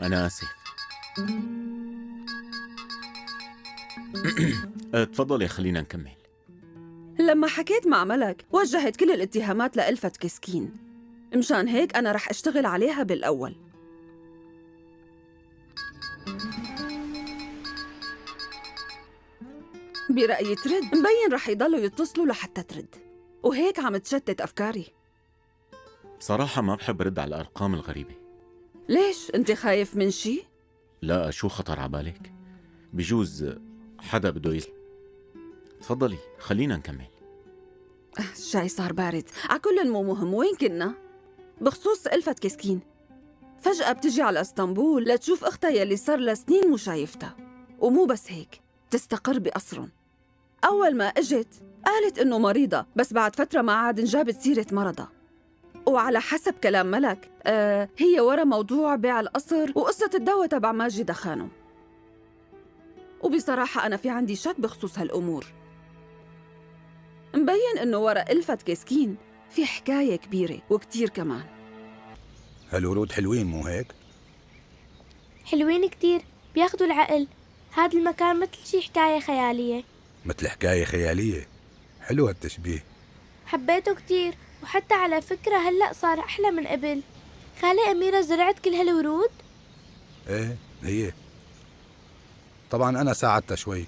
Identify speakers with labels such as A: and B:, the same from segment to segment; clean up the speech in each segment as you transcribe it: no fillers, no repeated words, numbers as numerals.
A: أنا آسف. تفضلي خلينا نكمل.
B: لما حكيت مع ملك وجهت كل الاتهامات لألفت كسكين، مشان هيك أنا رح أشتغل عليها بالأول. برأيي ترد، مبين رح يضلوا يتصلوا لحتى ترد، وهيك عم تشتت أفكاري.
A: بصراحة ما بحب رد على الأرقام الغريبة.
B: ليش؟ أنت خايف من شي؟
A: لا، شو خطر عبالك؟ بجوز حدا بده تفضلي خلينا نكمل.
B: الشاي صار بارد. عكل مو مهم، وين كنا؟ بخصوص ألفت كسكين، فجأة بتجي على اسطنبول لتشوف أختها يلي صار لها سنين مو شايفتها، ومو بس هيك، تستقر بقصرهم. أول ما إجت قالت إنه مريضة، بس بعد فترة ما عاد انجابت سيرة مرضها. وعلى حسب كلام ملك هي ورا موضوع بيع القصر وقصة الدواء تبع ماجد خانم. وبصراحة أنا في عندي شك بخصوص هالأمور. مبين إنه ورا ألفت كسكين في حكاية كبيرة وكتير كمان.
C: هالورود حلوين مو هيك؟
D: حلوين كتير، بياخدوا العقل. هذا المكان مثل شي حكاية خيالية.
C: مثل حكاية خيالية؟ حلو هالتشبيه.
D: حبيته كتير، وحتى على فكرة هلأ صار أحلى من قبل. خالة أميرة زرعت كل هالورود؟
C: ايه هي طبعا أنا ساعدتها شوي،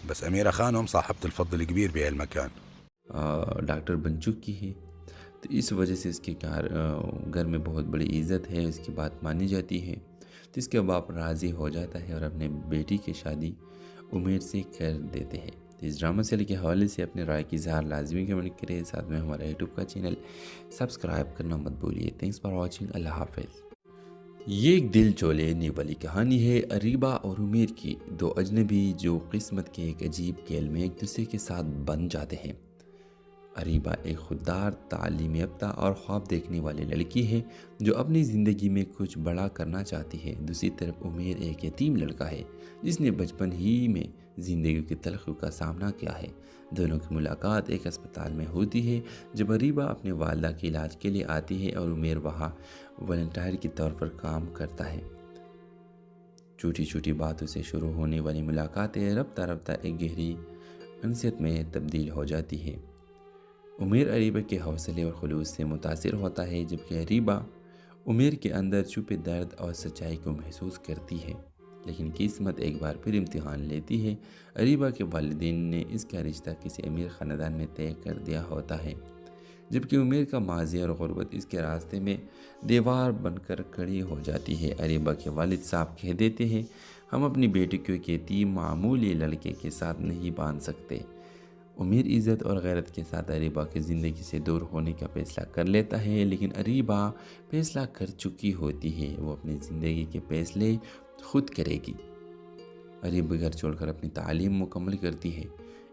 C: بس أميرة خانم صاحبة الفضل الكبير بهالمكان.
E: डॉक्टर बन चुकी है, तो इस वजह से इसके घर में बहुत बड़ी इज़्ज़त है, इसकी बात मानी जाती है। तो इसके बाप राज़ी हो जाता है और अपने बेटी की शादी उमेर से कर देते हैं। तो इस ड्रामा सीरियल के हवाले से अपनी राय की इज़हार लाजमी कमेंट करें, साथ में हमारा यूट्यूब का चैनल सब्सक्राइब करना मत भूलिए। थैंक्स फॉर वॉचिंग, अल्लाह हाफिज़। ये एक दिल चो लेने वाली कहानी है अरीबा और उमेर की, दो अजनबी जो किस्मत के एक अजीब खेल में एक दूसरे के साथ बन जाते हैं। अरीबा एक खुददार, तालीम याफ्ता और ख्वाब देखने वाली लड़की है जो अपनी ज़िंदगी में कुछ बड़ा करना चाहती है। दूसरी तरफ उमेर एक यतीम लड़का है जिसने बचपन ही में ज़िंदगी की तलखियों का सामना किया है। दोनों की मुलाकात एक अस्पताल में होती है जब अरीबा अपने वालिदा के इलाज के लिए आती है और उमेर वहाँ वॉलंटियर के तौर पर काम करता है। छोटी छोटी बातों से शुरू होने वाली मुलाकातें रफ्ता रफ्ता एक गहरी अनसियत में तब्दील हो जाती है। उमेर अरीबा के हौसले और खुलूस से मुतासिर होता है, जबकि अरीबा उमेर के अंदर छुपे दर्द और सच्चाई को महसूस करती है। लेकिन किस्मत एक बार फिर इम्तिहान लेती है। अरीबा के वालिदैन ने इसका रिश्ता किसी अमीर ख़ानदान में तय कर दिया होता है, जबकि उमेर का माजी और गुर्बत इसके रास्ते में दीवार बनकर खड़ी हो जाती है। अरीबा के वालिद साहब कह देते हैं, हम अपनी बेटी को एक यतीम मामूली लड़के के साथ नहीं बांध सकते। उमेर इज़्ज़त और गैरत के साथ अरीबा की ज़िंदगी से दूर होने का फ़ैसला कर लेता है, लेकिन अरीबा फ़ैसला कर चुकी होती है, वो अपनी ज़िंदगी के फ़ैसले खुद करेगी। अरीबा घर छोड़कर अपनी तालीम मुकम्मल करती है,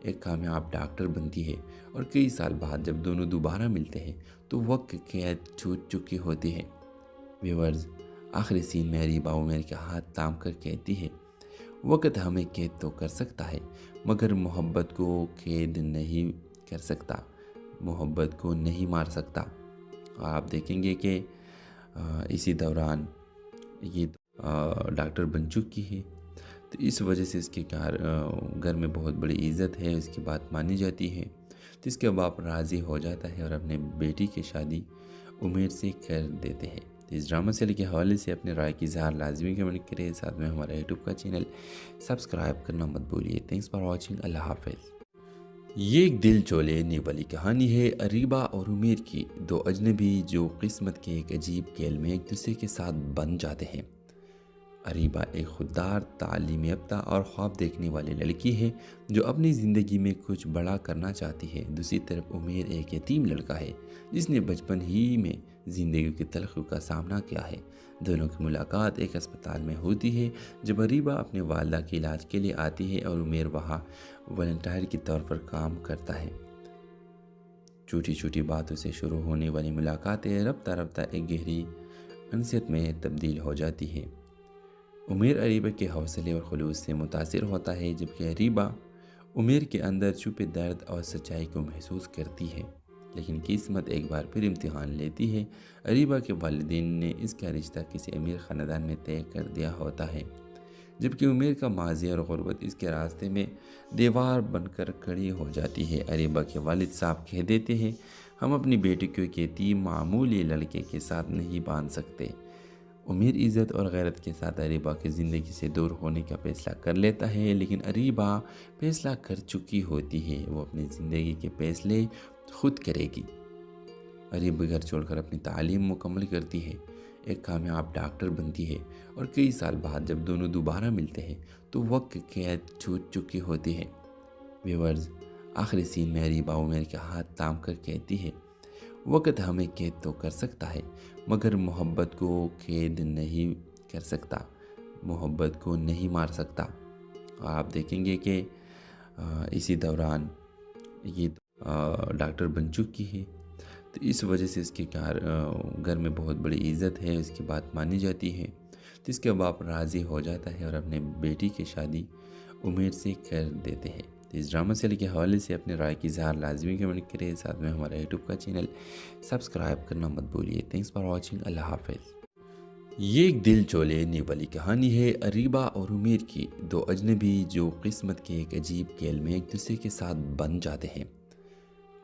E: एक कामयाब डॉक्टर बनती है और कई साल बाद जब दोनों दोबारा मिलते हैं तो वक्त कैद छूट चुकी होती है। व्यूअर्स, आखिरी सीन में अरीबा उमेर के हाथ थाम कर कहती है, वक्त हमें कैद तो कर सकता है मगर मोहब्बत को कैद नहीं कर सकता, मोहब्बत को नहीं मार सकता। और आप देखेंगे कि इसी दौरान ये डॉक्टर बन चुकी है, तो इस वजह से इसके घर में बहुत बड़ी इज़्ज़त है, इसकी बात मानी जाती है। तो इसके बाप राज़ी हो जाता है और अपने बेटी की शादी उमेर से कर देते हैं। तो इस ड्रामा सीरियल के हवाले से अपनी राय की इज़हार लाजमी कमेंट करें, साथ में हमारा यूट्यूब का चैनल सब्सक्राइब करना मत भूलिए। थैंक्स फॉर वॉचिंग, अल्लाह हाफिज़। ये एक दिल चो लेने वाली कहानी है अरीबा और उमेर की, दो अजनबी जो किस्मत के एक अजीब खेल में एक दूसरे के साथ बन जाते हैं। अरीबा एक खुददार, तालीम याफ्ता और ख्वाब देखने वाली लड़की है जो अपनी ज़िंदगी में कुछ बड़ा करना चाहती है। दूसरी तरफ उमेर एक यतीम लड़का है जिसने बचपन ही में ज़िंदगी की तलखियों का सामना किया है। दोनों की मुलाकात एक अस्पताल में होती है जब अरीबा अपने वालिदा के इलाज के लिए आती है और उमेर वहाँ वॉलंटियर के तौर पर काम करता है। छोटी छोटी बातों से शुरू होने वाली मुलाकातें रफ्ता रफ्ता एक गहरी अनसियत में तब्दील हो जाती है। उमेर अरीबा के हौसले और खुलूस से मुतासिर होता है, जबकि अरीबा उमेर के अंदर छुपे दर्द और सच्चाई को महसूस करती है। لیکن قسمت ایک بار پھر امتحان لیتی ہے۔ اریبہ کے والدین نے اس کا رشتہ کسی امیر خاندان میں طے کر دیا ہوتا ہے، جبکہ امیر کا ماضی اور غربت اس کے راستے میں دیوار بن کر کھڑی ہو جاتی ہے۔ اریبہ کے والد صاحب کہہ دیتے ہیں، ہم اپنی بیٹی کو ایک یتیم معمولی لڑکے کے ساتھ نہیں باندھ سکتے۔ امیر عزت اور غیرت کے ساتھ اریبہ کی زندگی سے دور ہونے کا فیصلہ کر لیتا ہے، لیکن اریبہ فیصلہ کر چکی ہوتی ہے، وہ اپنی زندگی کے فیصلے خود کرے گی۔ اریبہ گھر چھوڑ کر اپنی تعلیم مکمل کرتی ہے، ایک کامیاب ڈاکٹر بنتی ہے، اور کئی سال بعد جب دونوں دوبارہ ملتے ہیں تو وقت قید چھوٹ چکی ہوتی ہے۔ ویورز، آخری سین میں اریبہ عمیر کے ہاتھ تھام کر کہتی ہے، وقت ہمیں قید تو کر سکتا ہے مگر محبت کو قید نہیں کر سکتا، محبت کو نہیں مار سکتا۔ اور آپ دیکھیں گے کہ اسی دوران یہ ڈاکٹر بن چکی ہے، تو اس وجہ سے اس کے گھر میں بہت بڑی عزت ہے، اس کی بات مانی جاتی ہے، تو اس کے باپ راضی ہو جاتا ہے اور اپنے بیٹی کی شادی عمیر سے کر دیتے ہیں۔ تو اس ڈرامہ سیریل کے حوالے سے اپنے رائے کی اظہار لازمی کمنٹ کریں، ساتھ میں ہمارا یوٹیوب کا چینل سبسکرائب کرنا مت بھولیے۔ تھینکس فار واچنگ، اللہ حافظ۔ یہ ایک دل چولینے والی کہانی ہے اریبہ اور عمیر کی، دو اجنبی جو قسمت کے ایک عجیب کھیل میں ایک دوسرے کے ساتھ بن جاتے ہیں۔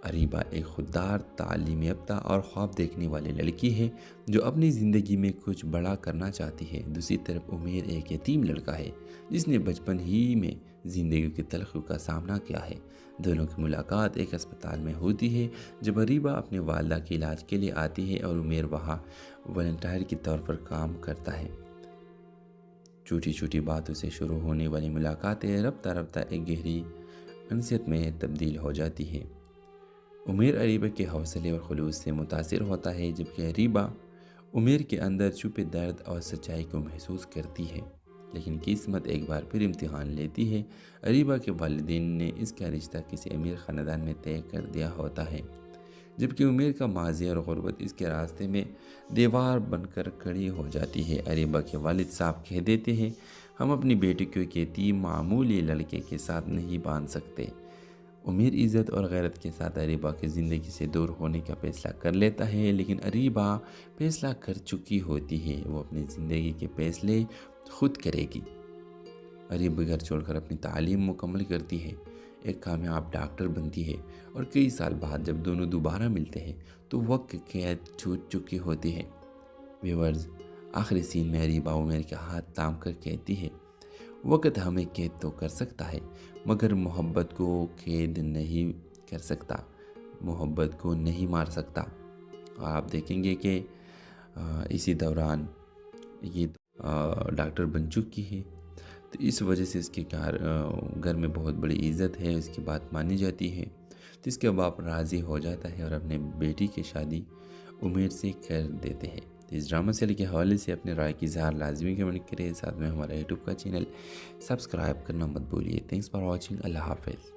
E: اریبہ ایک خوددار، تعلیم یافتہ اور خواب دیکھنے والی لڑکی ہے جو اپنی زندگی میں کچھ بڑا کرنا چاہتی ہے۔ دوسری طرف عمیر ایک یتیم لڑکا ہے جس نے بچپن ہی میں زندگی کی تلخیوں کا سامنا کیا ہے۔ دونوں کی ملاقات ایک اسپتال میں ہوتی ہے جب اریبہ اپنے والدہ کے علاج کے لیے آتی ہے اور عمیر وہاں والنٹیئر کے طور پر کام کرتا ہے۔ چھوٹی چھوٹی باتوں سے شروع ہونے والی ملاقاتیں رفتہ رفتہ ایک گہری انسیت میں تبدیل ہو جاتی ہے۔ عمیر اریبہ کے حوصلے اور خلوص سے متاثر ہوتا ہے، جبکہ اریبہ عمیر کے اندر چھپے درد اور سچائی کو محسوس کرتی ہے۔ لیکن قسمت ایک بار پھر امتحان لیتی ہے۔ اریبہ کے والدین نے اس کا رشتہ کسی امیر خاندان میں طے کر دیا ہوتا ہے، جبکہ عمیر کا ماضی اور غربت اس کے راستے میں دیوار بن کر کھڑی ہو جاتی ہے۔ اریبہ کے والد صاحب کہہ دیتے ہیں، ہم اپنی بیٹی کو ایک یتیم معمولی لڑکے کے ساتھ نہیں باندھ سکتے۔ امیر عزت اور غیرت کے ساتھ اریبہ کی زندگی سے دور ہونے کا فیصلہ کر لیتا ہے، لیکن اریبہ فیصلہ کر چکی ہوتی ہے، وہ اپنی زندگی کے فیصلے خود کرے گی۔ اریبہ گھر چھوڑ کر اپنی تعلیم مکمل کرتی ہے، ایک کامیاب ڈاکٹر بنتی ہے، اور کئی سال بعد جب دونوں دوبارہ ملتے ہیں تو وقت قید چھوٹ چکی ہوتی ہے۔ ویورز، آخری سین میں اریبہ عمیر کے ہاتھ تھام کر کہتی ہے، وقت ہمیں قید تو کر سکتا ہے مگر محبت کو قید نہیں کر سکتا، محبت کو نہیں مار سکتا۔ اور آپ دیکھیں گے کہ اسی دوران یہ ڈاکٹر بن چکی ہے، تو اس وجہ سے اس کے گھر میں بہت بڑی عزت ہے، اس کی بات مانی جاتی ہے، تو اس کے باپ راضی ہو جاتا ہے اور اپنے بیٹی کی شادی عمیر سے کر دیتے ہیں۔ تو اس ڈرامہ سیریل کے حوالے سے اپنے رائے کی اظہار لازمی کمنٹ کریں، ساتھ میں ہمارا یوٹیوب کا چینل سبسکرائب کرنا مت بھولیے۔ تھینکس فار واچنگ، اللہ حافظ۔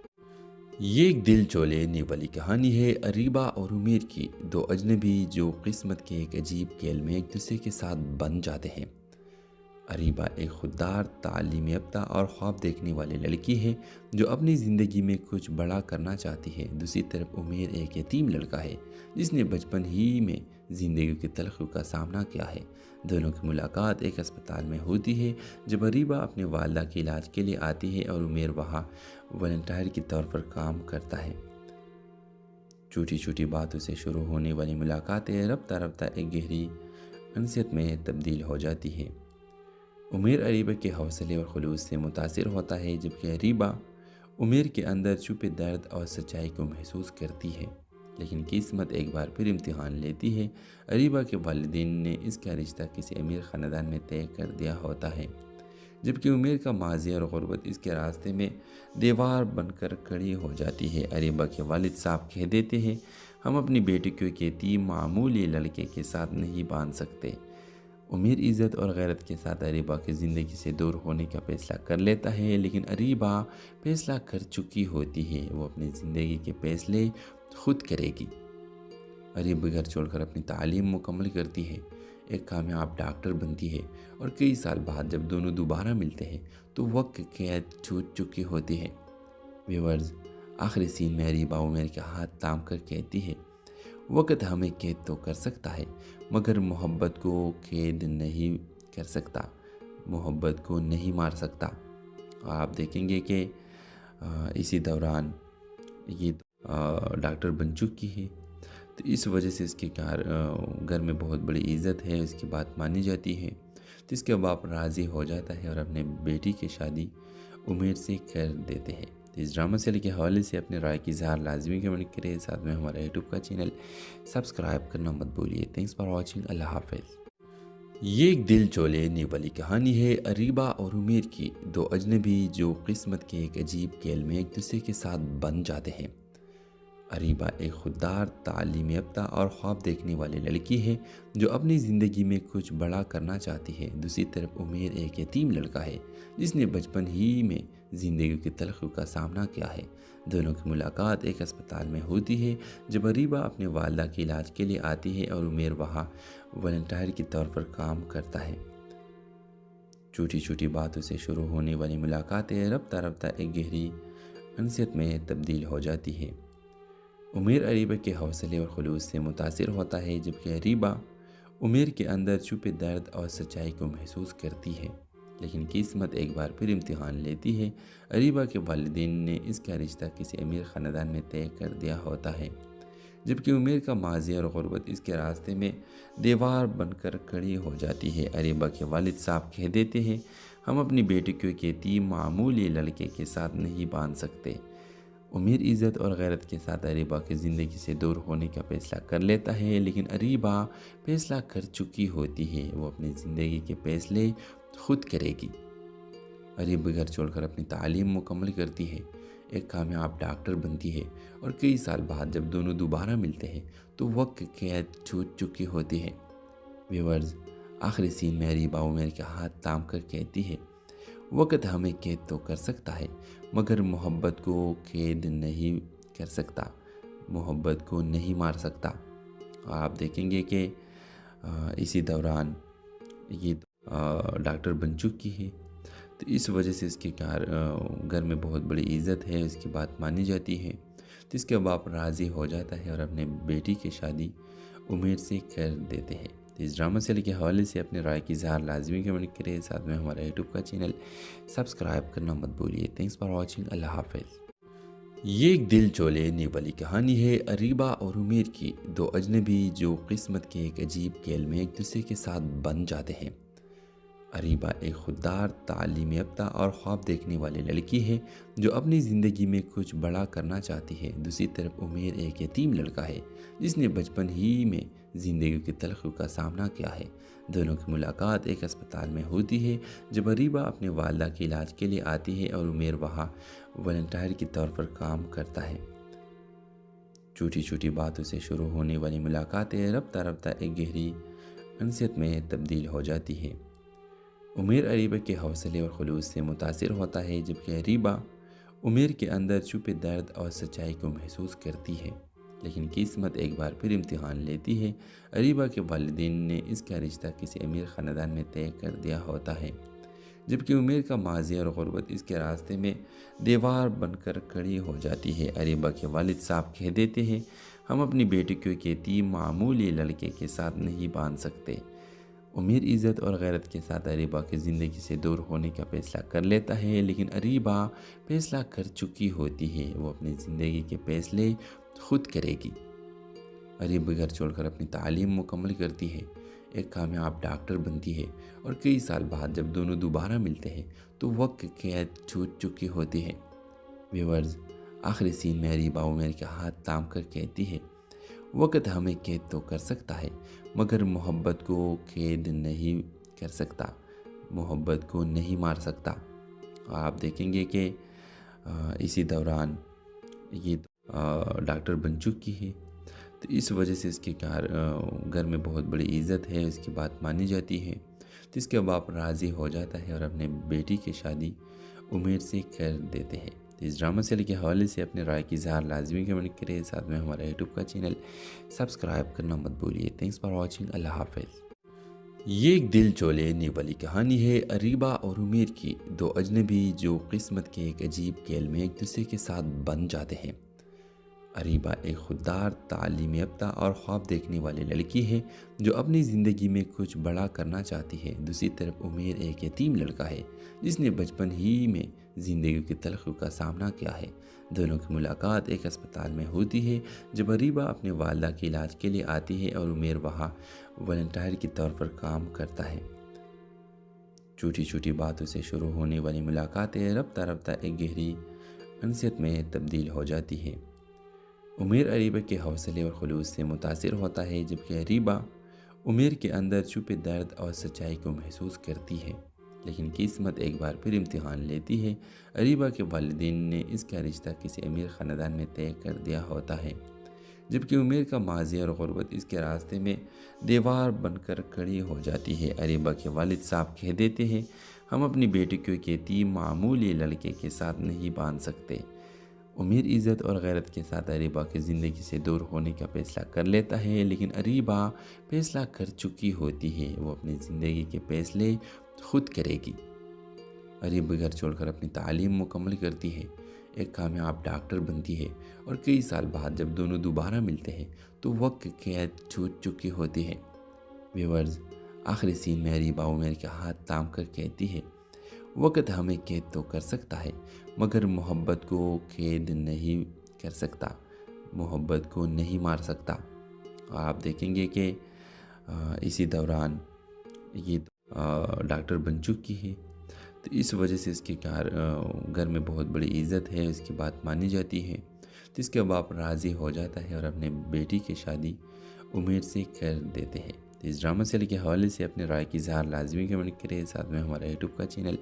E: یہ ایک دل چولینے والی کہانی ہے اریبہ اور عمیر کی، دو اجنبی جو قسمت کے ایک عجیب کھیل میں ایک دوسرے کے ساتھ بن جاتے ہیں۔ اریبہ ایک خوددار، تعلیم یافتہ اور خواب دیکھنے والی لڑکی ہے جو اپنی زندگی میں کچھ بڑا کرنا چاہتی ہے۔ دوسری طرف عمیر ایک یتیم لڑکا ہے جس نے بچپن ہی میں زندگی کی تلخیوں کا سامنا کیا ہے۔ دونوں کی ملاقات ایک اسپتال میں ہوتی ہے جب اریبہ اپنے والدہ کے علاج کے لیے آتی ہے اور عمیر وہاں والنٹیئر کے طور پر کام کرتا ہے۔ چھوٹی چھوٹی باتوں سے شروع ہونے والی ملاقاتیں رفتہ رفتہ ایک گہری انسیت میں تبدیل ہو جاتی ہے۔ عمیر اریبہ کے حوصلے اور خلوص سے متاثر ہوتا ہے، جبکہ اریبہ عمیر کے اندر چھپے درد اور سچائی کو محسوس کرتی ہے۔ لیکن قسمت ایک بار پھر امتحان لیتی ہے۔ اریبہ کے والدین نے اس کا رشتہ کسی امیر خاندان میں طے کر دیا ہوتا ہے، جبکہ عمیر کا ماضی اور غربت اس کے راستے میں دیوار بن کر کھڑی ہو جاتی ہے۔ اریبہ کے والد صاحب کہہ دیتے ہیں، ہم اپنی بیٹی کو ایک یتیم معمولی لڑکے کے ساتھ نہیں باندھ سکتے۔ امیر عزت اور غیرت کے ساتھ اریبہ کی زندگی سے دور ہونے کا فیصلہ کر لیتا ہے، لیکن اریبہ فیصلہ کر چکی ہوتی ہے، وہ اپنی زندگی کے فیصلے خود کرے گی۔ اریبہ گھر چھوڑ کر اپنی تعلیم مکمل کرتی ہے، ایک کامیاب ڈاکٹر بنتی ہے، اور کئی سال بعد جب دونوں دوبارہ ملتے ہیں تو وقت قید چھوٹ چکی ہوتی ہے۔ ویورز، آخری سین میں اریبہ عمیر کے ہاتھ تھام کر کہتی ہے، वक्त हमें कैद तो कर सकता है मगर मोहब्बत को कैद नहीं कर सकता, मोहब्बत को नहीं मार सकता। और आप देखेंगे कि इसी दौरान ये डॉक्टर बन चुकी है, तो इस वजह से इसके घर में बहुत बड़ी इज़्ज़त है, इसकी बात मानी जाती है। तो इसके बाप राज़ी हो जाता है और अपने बेटी की शादी उमेर से कर देते हैं। तो इस ड्रामा सीरियल के हवाले से अपने राय की इज़हार लाजमी कमेंट करें, साथ में हमारा यूट्यूब का चैनल सब्सक्राइब करना मत भूलिए। थैंक्स फॉर वॉचिंग, अल्लाह हाफिज़। ये एक दिल जो लेने वाली कहानी है अरीबा और उमेर की, दो अजनबी जो किस्मत के एक अजीब खेल में एक दूसरे के साथ बन जाते हैं। अरीबा एक खुददार, तालीम याफ्ता और ख्वाब देखने वाली लड़की है जो अपनी ज़िंदगी में कुछ बड़ा करना चाहती है। दूसरी तरफ उमेर एक यतीम लड़का है जिसने बचपन ही में ज़िंदगी की तलखी का सामना किया है। दोनों की मुलाकात एक अस्पताल में होती है जब अरीबा अपने वालिदा के इलाज के लिए आती है और उमेर वहाँ वॉलंटियर के तौर पर काम करता है। छोटी छोटी बातों से शुरू होने वाली मुलाकातें रफ्ता रफ्ता एक गहरी अनसियत में तब्दील हो जाती है। उमेर अरीबा के हौसले और खुलूस से मुतासिर होता है, जबकि अरीबा उमेर के अंदर छुपे दर्द और सच्चाई को महसूस करती है। लेकिन किस्मत एक बार फिर इम्तिहान लेती है। अरीबा के वालिदैन ने इसका रिश्ता किसी अमीर ख़ानदान में तय कर दिया होता है, जबकि उमेर का माजी और गुर्बत इसके रास्ते में दीवार बनकर खड़ी हो जाती है। अरीबा के वालिद साहब कह देते हैं, हम अपनी बेटी को एक यतीम मामूली लड़के के साथ नहीं बांध सकते। उमेर इज़्ज़त और गैरत के साथ अरीबा की ज़िंदगी से दूर होने का फैसला कर लेता है, लेकिन अरीबा फैसला कर चुकी होती है, वो अपनी ज़िंदगी के फैसले खुद करेगी। अरीबा घर छोड़कर अपनी तालीम मुकम्मल करती है, एक कामयाब डॉक्टर बनती है और कई साल बाद जब दोनों दोबारा मिलते हैं तो वक्त कैद छूट चुकी होती है। व्यूअर्स, आखिरी सीन में अरीबा उमेर के हाथ थाम कर कहती है, वक्त हमें कैद तो कर सकता है मगर मोहब्बत को कैद नहीं कर सकता, मोहब्बत को नहीं मार सकता। और आप देखेंगे कि इसी दौरान ये डॉक्टर बन चुकी है, तो इस वजह से इसके घर में बहुत बड़ी इज़्ज़त है, इसकी बात मानी जाती है। तो इसके बाप राज़ी हो जाता है और अपने बेटी की शादी उमेर से कर देते हैं। तो इस ड्रामा सीरियल के हवाले से अपने राय की इज़हार लाजमी कमेंट करें, साथ में हमारा यूट्यूब का चैनल सब्सक्राइब करना मत भूलिए। थैंक्स फॉर वॉचिंग, अल्लाह हाफिज़। ये एक दिल जो लेने वाली कहानी है अरीबा और उमेर की, दो अजनबी जो किस्मत के एक अजीब खेल में एक दूसरे के साथ बन जाते हैं। अरीबा एक खुददार, तालीम याफ्ता और ख्वाब देखने वाली लड़की है जो अपनी ज़िंदगी में कुछ बड़ा करना चाहती है। दूसरी तरफ उमेर एक यतीम लड़का है जिसने बचपन ही में ज़िंदगी की तलखी का सामना किया है। दोनों की मुलाकात एक अस्पताल में होती है जब अरीबा अपने वालिदा के इलाज के लिए आती है और उमेर वहाँ वॉलंटियर के तौर पर काम करता है। छोटी छोटी बातों से शुरू होने वाली मुलाकातें रफ्ता रफ्ता एक गहरी अनसियत में तब्दील हो जाती है। उमेर अरीबा के हौसले और खुलूस से मुतासिर होता है, जबकि अरीबा उमेर के अंदर छुपे दर्द और सच्चाई को महसूस करती है। लेकिन किस्मत एक बार फिर इम्तिहान लेती है। अरीबा के वालिदैन ने इसका रिश्ता किसी अमीर ख़ानदान में तय कर दिया होता है, जबकि उमेर का माजी और गुर्बत इसके रास्ते में दीवार बनकर खड़ी हो जाती है। अरीबा के वालिद साहब कह देते हैं, हम अपनी बेटी को एक यतीम मामूली लड़के के साथ नहीं बांध सकते। उमेर इज़्ज़त और गैरत के साथ अरीबा की ज़िंदगी से दूर होने का फैसला कर लेता है, लेकिन अरीबा फैसला कर चुकी होती है, वो अपनी ज़िंदगी के फैसले खुद करेगी। अरीबा घर छोड़कर अपनी तालीम मुकम्मल करती है, एक कामयाब डॉक्टर बनती है और कई साल बाद जब दोनों दोबारा मिलते हैं तो वक्त कैद छूट चुकी होती है। व्यूअर्स, आखिरी सीन में अरीबा उमेर के हाथ थाम कर कहती है, वक्त हमें कैद तो कर सकता है मगर मोहब्बत को कैद नहीं कर सकता, मोहब्बत को नहीं मार सकता। और आप देखेंगे कि इसी दौरान ये डॉक्टर बन चुकी है, तो इस वजह से इसके घर में बहुत बड़ी इज़्ज़त है, इसकी बात मानी जाती है। तो इसके बाप राज़ी हो जाता है और अपने बेटी की शादी उमेर से कर देते हैं। तो इस ड्रामा सीरियल के हवाले से अपने राय की इज़हार लाजमी कमेंट करें, साथ में हमारा यूट्यूब का चैनल सब्सक्राइब करना मत भूलिए। थैंक्स फॉर वॉचिंग, अल्लाह हाफिज़। ये एक दिल जो लेने वाली कहानी है अरीबा और उमेर की, दो अजनबी जो किस्मत के एक अजीब खेल में एक दूसरे के साथ बन जाते हैं। اریبہ ایک خوددار، تعلیم یافتہ اور خواب دیکھنے والی لڑکی ہے جو اپنی زندگی میں کچھ بڑا کرنا چاہتی ہے۔ دوسری طرف عمیر ایک یتیم لڑکا ہے جس نے بچپن ہی میں زندگی کی تلخیوں کا سامنا کیا ہے۔ دونوں کی ملاقات ایک اسپتال میں ہوتی ہے جب اریبہ اپنے والدہ کے علاج کے لیے آتی ہے اور عمیر وہاں والنٹیئر کے طور پر کام کرتا ہے۔ چھوٹی چھوٹی باتوں سے شروع ہونے والی ملاقاتیں رفتہ رفتہ ایک گہری انسیت میں تبدیل ہو جاتی ہے۔ عمیر اریبہ کے حوصلے اور خلوص سے متاثر ہوتا ہے، جبکہ اریبہ عمیر کے اندر چھپے درد اور سچائی کو محسوس کرتی ہے۔ لیکن قسمت ایک بار پھر امتحان لیتی ہے۔ اریبہ کے والدین نے اس کا رشتہ کسی امیر خاندان میں طے کر دیا ہوتا ہے، جبکہ عمیر کا ماضی اور غربت اس کے راستے میں دیوار بن کر کھڑی ہو جاتی ہے۔ اریبہ کے والد صاحب کہہ دیتے ہیں، ہم اپنی بیٹی کو ایک یتیم معمولی لڑکے کے ساتھ نہیں باندھ سکتے۔ عمیر عزت اور غیرت کے ساتھ اریبہ کی زندگی سے دور ہونے کا فیصلہ کر لیتا ہے، لیکن اریبہ فیصلہ کر چکی ہوتی ہے، وہ اپنی زندگی کے فیصلے خود کرے گی۔ اریبہ گھر چھوڑ کر اپنی تعلیم مکمل کرتی ہے، ایک کامیاب ڈاکٹر بنتی ہے، اور کئی سال بعد جب دونوں دوبارہ ملتے ہیں تو وقت کی قید چھوٹ چکی ہوتی ہے۔ ویورز، آخری سین میں اریبہ عمیر کے ہاتھ تھام کر کہتی ہے، وقت ہمیں قید تو کر سکتا ہے مگر محبت کو قید نہیں کر سکتا، محبت کو نہیں مار سکتا۔ اور آپ دیکھیں گے کہ اسی دوران یہ ڈاکٹر بن چکی ہے، تو اس وجہ سے اس کے گھر میں بہت بڑی عزت ہے، اس کی بات مانی جاتی ہے، تو اس کے باپ راضی ہو جاتا ہے اور اپنے بیٹی کی شادی عمیر سے کر دیتے ہیں۔ تو اس ڈرامہ سیریل کے حوالے سے اپنے رائے کی اظہار لازمی کمنٹ کریں، ساتھ میں ہمارا یوٹیوب کا چینل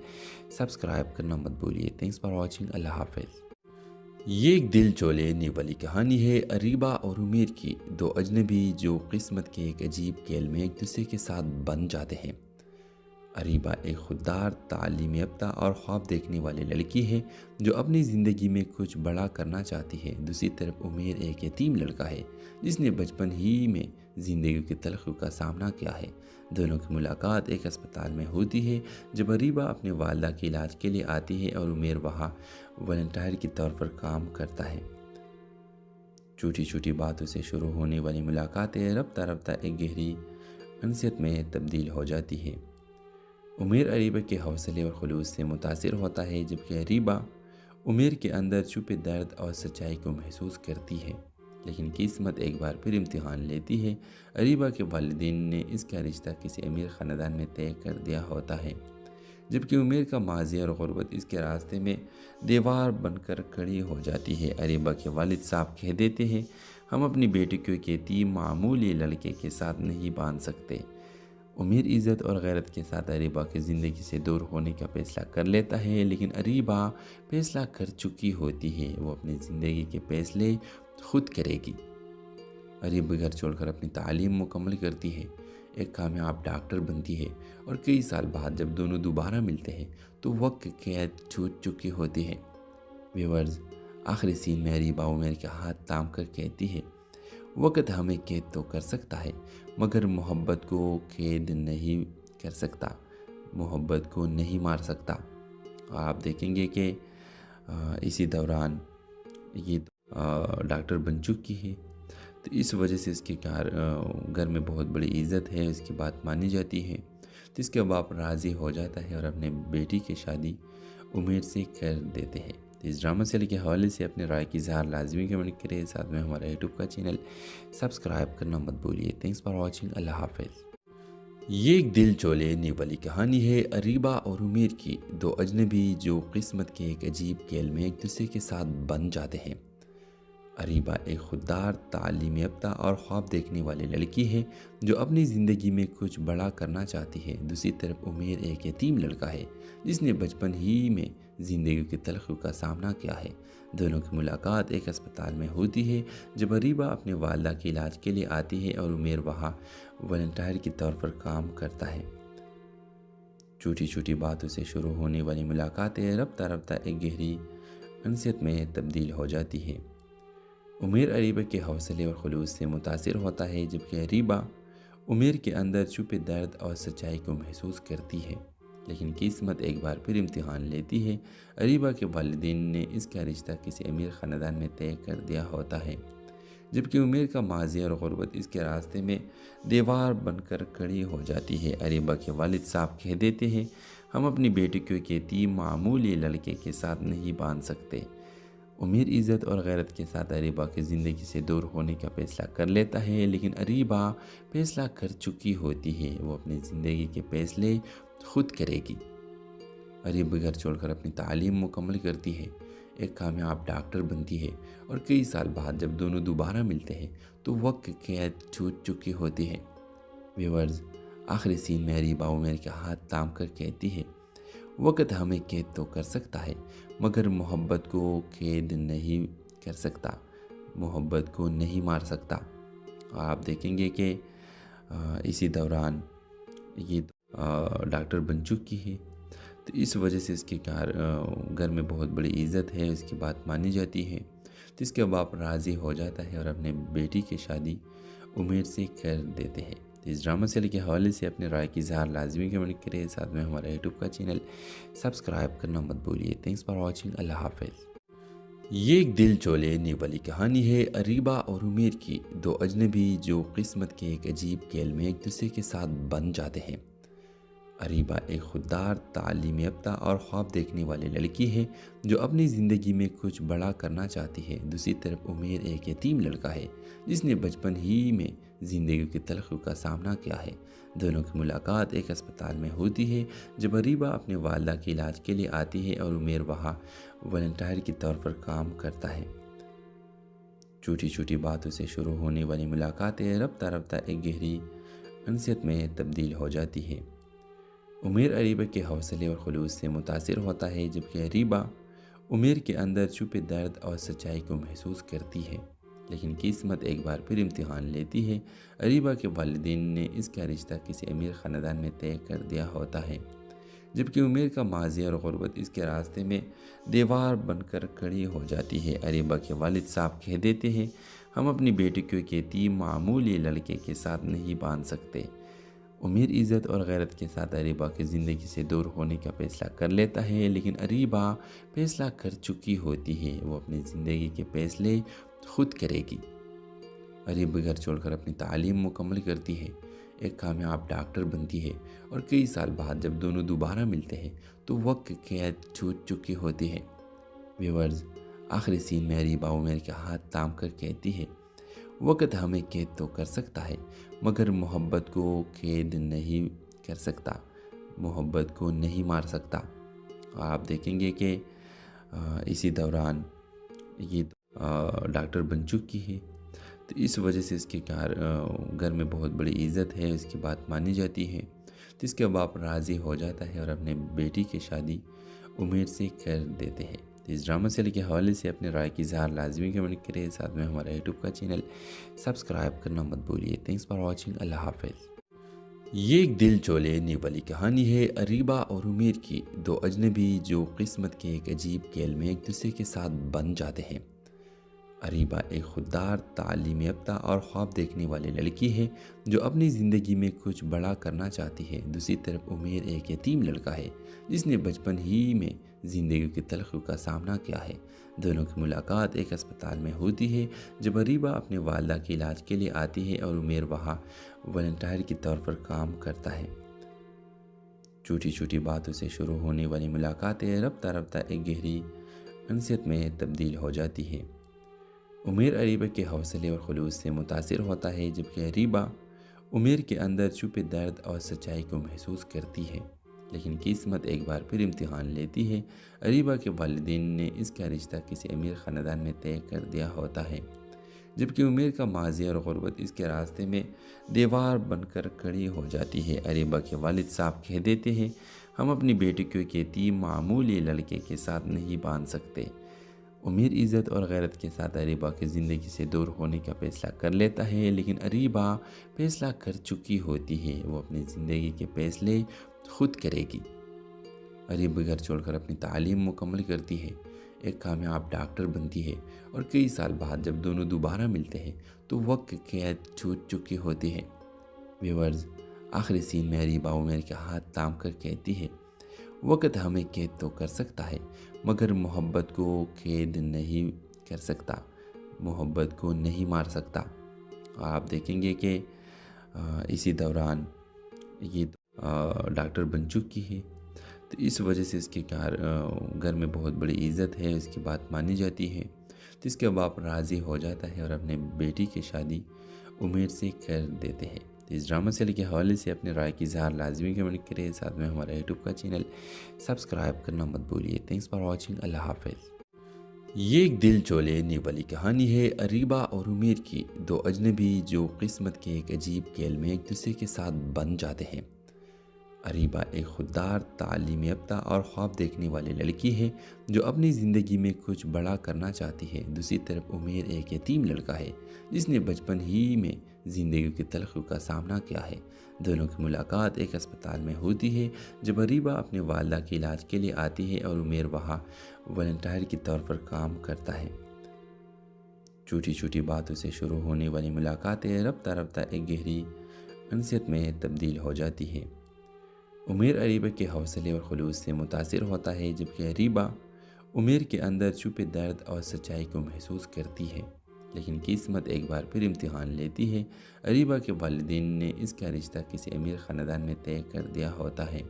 E: سبسکرائب کرنا مت بھولیے۔ تھینکس فار واچنگ، اللہ حافظ۔ یہ ایک دل چو لینے والی کہانی ہے اریبہ اور عمیر کی، دو اجنبی جو قسمت کے ایک عجیب کھیل میں ایک دوسرے کے ساتھ بن جاتے ہیں۔ اریبہ ایک خوددار، تعلیم یافتہ اور خواب دیکھنے والی لڑکی ہے جو اپنی زندگی میں کچھ بڑا کرنا چاہتی ہے۔ دوسری طرف عمیر ایک یتیم لڑکا ہے جس نے بچپن ہی میں زندگی کی تلخیوں کا سامنا کیا ہے۔ دونوں کی ملاقات ایک اسپتال میں ہوتی ہے جب اریبہ اپنے والدہ کے علاج کے لیے آتی ہے اور عمیر وہاں والنٹیئر کے طور پر کام کرتا ہے۔ چھوٹی چھوٹی باتوں سے شروع ہونے والی ملاقاتیں رفتہ رفتہ ایک گہری انسیت میں تبدیل ہو جاتی ہے۔ عمیر اریبہ کے حوصلے اور خلوص سے متاثر ہوتا ہے، جبکہ اریبہ عمیر کے اندر چھپے درد اور سچائی کو محسوس کرتی ہے۔ لیکن قسمت ایک بار پھر امتحان لیتی ہے۔ اریبہ کے والدین نے اس کا رشتہ کسی امیر خاندان میں طے کر دیا ہوتا ہے، جبکہ عمیر کا ماضی اور غربت اس کے راستے میں دیوار بن کر کھڑی ہو جاتی ہے۔ اریبہ کے والد صاحب کہہ دیتے ہیں، ہم اپنی بیٹی کو ایک یتیم معمولی لڑکے کے ساتھ نہیں باندھ سکتے۔ عمیر عزت اور غیرت کے ساتھ اریبہ کی زندگی سے دور ہونے کا فیصلہ کر لیتا ہے، لیکن اریبہ فیصلہ کر چکی ہوتی ہے، وہ اپنی زندگی کے فیصلے خود کرے گی۔ اریبہ گھر چھوڑ کر اپنی تعلیم مکمل کرتی ہے، ایک کامیاب ڈاکٹر بنتی ہے، اور کئی سال بعد جب دونوں دوبارہ ملتے ہیں تو وقت کی قید چھوٹ چکی ہوتی ہے۔ ویورز، آخری سین میں اریبہ عمیر کے ہاتھ تھام کر کہتی ہے، وقت ہمیں قید تو کر سکتا ہے مگر محبت کو قید نہیں کر سکتا، محبت کو نہیں مار سکتا۔ اور آپ دیکھیں گے کہ اسی دوران یہ ڈاکٹر بن چکی ہے، تو اس وجہ سے اس کے گھر میں بہت بڑی عزت ہے، اس کی بات مانی جاتی ہے، تو اس کے باپ راضی ہو جاتا ہے اور اپنے بیٹی کی شادی عمیر سے کر دیتے ہیں۔ اس ڈرامہ سیریل کے حوالے سے اپنے رائے کی اظہار لازمی کمنٹ کریں، ساتھ میں ہمارا یوٹیوب کا چینل سبسکرائب کرنا مت بھولیے۔ تھینکس فار واچنگ، اللہ حافظ۔ یہ ایک دل چو لینے والی کہانی ہے اریبہ اور عمیر کی، دو اجنبی جو قسمت کے ایک عجیب کھیل میں ایک دوسرے کے ساتھ بن جاتے ہیں۔ اریبہ ایک خوددار، تعلیم یافتہ اور خواب دیکھنے والی لڑکی ہے جو اپنی زندگی میں کچھ بڑا کرنا چاہتی ہے۔ دوسری طرف عمیر ایک یتیم لڑکا ہے جس نے بچپن ہی میں زندگی کی تلخیوں کا سامنا کیا ہے۔ دونوں کی ملاقات ایک اسپتال میں ہوتی ہے جب اریبہ اپنے والدہ کے علاج کے لیے آتی ہے اور عمیر وہاں والنٹیئر کے طور پر کام کرتا ہے۔ چھوٹی چھوٹی باتوں سے شروع ہونے والی ملاقاتیں رفتہ رفتہ ایک گہری انسیت میں تبدیل ہو جاتی ہے۔ عمیر اریبہ کے حوصلے اور خلوص سے متاثر ہوتا ہے، جبکہ اریبہ عمیر کے اندر چھپے درد اور سچائی کو محسوس کرتی ہے۔ لیکن قسمت ایک بار پھر امتحان لیتی ہے۔ اریبہ کے والدین نے اس کا رشتہ کسی امیر خاندان میں طے کر دیا ہوتا ہے، جبکہ عمیر کا ماضی اور غربت اس کے راستے میں دیوار بن کر کھڑی ہو جاتی ہے۔ اریبہ کے والد صاحب کہہ دیتے ہیں، ہم اپنی بیٹی کو ایک یتیم معمولی لڑکے کے ساتھ نہیں باندھ سکتے۔ عمیر عزت اور غیرت کے ساتھ اریبہ کی زندگی سے دور ہونے کا فیصلہ کر لیتا ہے، لیکن اریبہ فیصلہ کر چکی ہوتی ہے، وہ اپنی زندگی کے فیصلے خود کرے گی۔ اریبہ گھر چھوڑ کر اپنی تعلیم مکمل کرتی ہے، ایک کامیاب ڈاکٹر بنتی ہے، اور کئی سال بعد جب دونوں دوبارہ ملتے ہیں تو وقت قید چھوٹ چکی ہوتی ہے۔ ویورز، آخری سین میں اریبہ عمیر کے ہاتھ تھام کر کہتی ہے، وقت ہمیں قید تو کر سکتا ہے مگر محبت کو قید نہیں کر سکتا، محبت کو نہیں مار سکتا۔ آپ دیکھیں گے کہ اسی دوران یہ ڈاکٹر بن چکی ہے، تو اس وجہ سے اس کے گھر میں بہت بڑی عزت ہے، اس کی بات مانی جاتی ہے، تو اس کے باپ راضی ہو جاتا ہے اور اپنے بیٹی کی شادی عمیر سے کر دیتے ہیں۔ اس ڈرامہ سیریل کے حوالے سے اپنے رائے کی اظہار لازمی کمنٹ کریں، ساتھ میں ہمارا یوٹیوب کا چینل سبسکرائب کرنا مت بھولیے۔ تھینکس فار واچنگ، اللہ حافظ۔ یہ ایک دل چو لینے والی کہانی ہے اریبہ اور عمیر کی، دو اجنبی جو قسمت کے ایک عجیب کھیل میں ایک دوسرے کے ساتھ بن جاتے ہیں۔ اریبہ ایک خوددار، تعلیم یافتہ اور خواب دیکھنے والی لڑکی ہے جو اپنی زندگی میں کچھ بڑا کرنا چاہتی ہے۔ دوسری طرف عمیر ایک یتیم لڑکا ہے جس نے بچپن ہی میں زندگی کی تلخیوں کا سامنا کیا ہے۔ دونوں کی ملاقات ایک اسپتال میں ہوتی ہے جب اریبہ اپنے والدہ کے علاج کے لیے آتی ہے اور عمیر وہاں والنٹیئر کے طور پر کام کرتا ہے۔ چھوٹی چھوٹی باتوں سے شروع ہونے والی ملاقاتیں رفتہ رفتہ ایک گہری انسیت میں تبدیل ہو جاتی ہے۔ عمیر اریبہ کے حوصلے اور خلوص سے متاثر ہوتا ہے، جبکہ اریبہ عمیر کے اندر چھپے درد اور سچائی کو محسوس کرتی ہے، لیکن قسمت ایک بار پھر امتحان لیتی ہے۔ اریبہ کے والدین نے اس کا رشتہ کسی امیر خاندان میں طے کر دیا ہوتا ہے، جبکہ عمیر کا ماضی اور غربت اس کے راستے میں دیوار بن کر کھڑی ہو جاتی ہے۔ اریبہ کے والد صاحب کہہ دیتے ہیں، ہم اپنی بیٹی کو ایک یتیم معمولی لڑکے کے ساتھ نہیں باندھ سکتے۔ عمیر عزت اور غیرت کے ساتھ اریبہ کی زندگی سے دور ہونے کا فیصلہ کر لیتا ہے، لیکن اریبہ فیصلہ کر چکی ہوتی ہے، وہ اپنی زندگی کے فیصلے خود کرے گی۔ اریبہ گھر چھوڑ کر اپنی تعلیم مکمل کرتی ہے، ایک کامیاب ڈاکٹر بنتی ہے، اور کئی سال بعد جب دونوں دوبارہ ملتے ہیں تو وقت قید چھوٹ چکی ہوتی ہے۔ ویورز، آخری سین میں اریبہ عمیر کے ہاتھ تھام کر کہتی ہے، وقت ہمیں قید تو کر سکتا ہے مگر محبت کو قید نہیں کر سکتا، محبت کو نہیں مار سکتا۔ آپ دیکھیں گے کہ اسی دوران یہ ڈاکٹر بن چکی ہے، تو اس وجہ سے اس کے گھر میں بہت بڑی عزت ہے، اس کی بات مانی جاتی ہے، تو اس کے باپ راضی ہو جاتا ہے اور اپنے بیٹی کی شادی عمیر سے کر دیتے ہیں۔ اس ڈرامہ سیریل کے حوالے سے اپنے رائے کی اظہار لازمی کمنٹ کریں، ساتھ میں ہمارا یوٹیوب کا چینل سبسکرائب کرنا مت بھولیے۔ تھینکس فار واچنگ، اللہ حافظ۔ یہ ایک دل چو لینے والی کہانی ہے اریبہ اور عمیر کی، دو اجنبی جو قسمت کے ایک عجیب کھیل میں ایک دوسرے کے ساتھ بن جاتے ہیں۔ اریبہ ایک خوددار، تعلیم یافتہ اور خواب دیکھنے والی لڑکی ہے جو اپنی زندگی میں کچھ بڑا کرنا چاہتی ہے۔ دوسری طرف عمیر ایک یتیم لڑکا ہے جس نے بچپن ہی میں زندگی کی تلخیوں کا سامنا کیا ہے۔ دونوں کی ملاقات ایک اسپتال میں ہوتی ہے جب اریبہ اپنے والدہ کے علاج کے لیے آتی ہے اور عمیر وہاں والنٹیئر کے طور پر کام کرتا ہے۔ چھوٹی چھوٹی باتوں سے شروع ہونے والی ملاقاتیں رفتہ رفتہ ایک گہری انسیت میں تبدیل ہو جاتی ہے۔ عمیر اریبہ کے حوصلے اور خلوص سے متاثر ہوتا ہے، جبکہ اریبہ عمیر کے اندر چھپے درد اور سچائی کو محسوس کرتی ہے، لیکن قسمت ایک بار پھر امتحان لیتی ہے۔ اریبہ کے والدین نے اس کا رشتہ کسی امیر خاندان میں طے کر دیا ہوتا ہے، جبکہ عمیر کا ماضی اور غربت اس کے راستے میں دیوار بن کر کھڑی ہو جاتی ہے۔ اریبہ کے والد صاحب کہہ دیتے ہیں، ہم اپنی بیٹی کو ایک یتیم معمولی لڑکے کے ساتھ نہیں باندھ سکتے۔ عمیر عزت اور غیرت کے ساتھ اریبہ کی زندگی سے دور ہونے کا فیصلہ کر لیتا ہے، لیکن اریبہ فیصلہ کر چکی ہوتی ہے، وہ اپنی زندگی کے فیصلے خود کرے گی۔ اریبہ گھر چھوڑ کر اپنی تعلیم مکمل کرتی ہے، ایک کامیاب ڈاکٹر بنتی ہے، اور کئی سال بعد جب دونوں دوبارہ ملتے ہیں تو وقت قید چھوٹ چکی ہوتی ہے۔ ویورز، آخری سین میں اریبہ عمیر کے ہاتھ تھام کر کہتی ہے، वक्त हमें कैद तो कर सकता है मगर मोहब्बत को कैद नहीं कर सकता, मोहब्बत को नहीं मार सकता। और आप देखेंगे कि इसी दौरान ये डॉक्टर बन चुकी है, तो इस वजह से इसके घर में बहुत बड़ी इज़्ज़त है, इसकी बात मानी जाती है। तो इसके बाप राज़ी हो जाता है और अपने बेटी की शादी उमेर से कर देते हैं। तो इस ड्रामा सीरियल के हवाले से अपने राय की इज़हार लाजमी कमेंट करें, साथ में हमारा यूट्यूब का चैनल सब्सक्राइब करना मत भूलिए। Thanks for watching. अल्लाह हाफिज़। ये एक दिल चौलेने वाली कहानी है अरीबा और उमेर की, दो अजनबी जो किस्मत के एक अजीब खेल में एक दूसरे के साथ बन जाते हैं। अरीबा एक खुददार, तालीम याफ्ता और ख्वाब देखने वाली लड़की है जो अपनी ज़िंदगी में कुछ बड़ा करना चाहती है। दूसरी तरफ उमेर एक यतीम लड़का है जिसने बचपन ही में ज़िंदगी की तलखियों का सामना किया है। दोनों की मुलाकात एक अस्पताल में होती है जब अरीबा अपने वालिदा के इलाज के लिए आती है और उमेर वहाँ वॉलंटियर के तौर पर काम करता है। छोटी छोटी बातों से शुरू होने वाली मुलाकातें रफ्ता रफ्ता एक गहरी अनसियत में तब्दील हो जाती है। उमेर अरीबा के हौसले और खुलूस से मुतासिर होता है, जबकि अरीबा उमेर के अंदर छुपे दर्द और सच्चाई को महसूस करती है। लेकिन किस्मत एक बार फिर इम्तिहान लेती है। अरीबा के वालिदैन ने इसका रिश्ता किसी अमीर ख़ानदान में तय कर दिया होता है,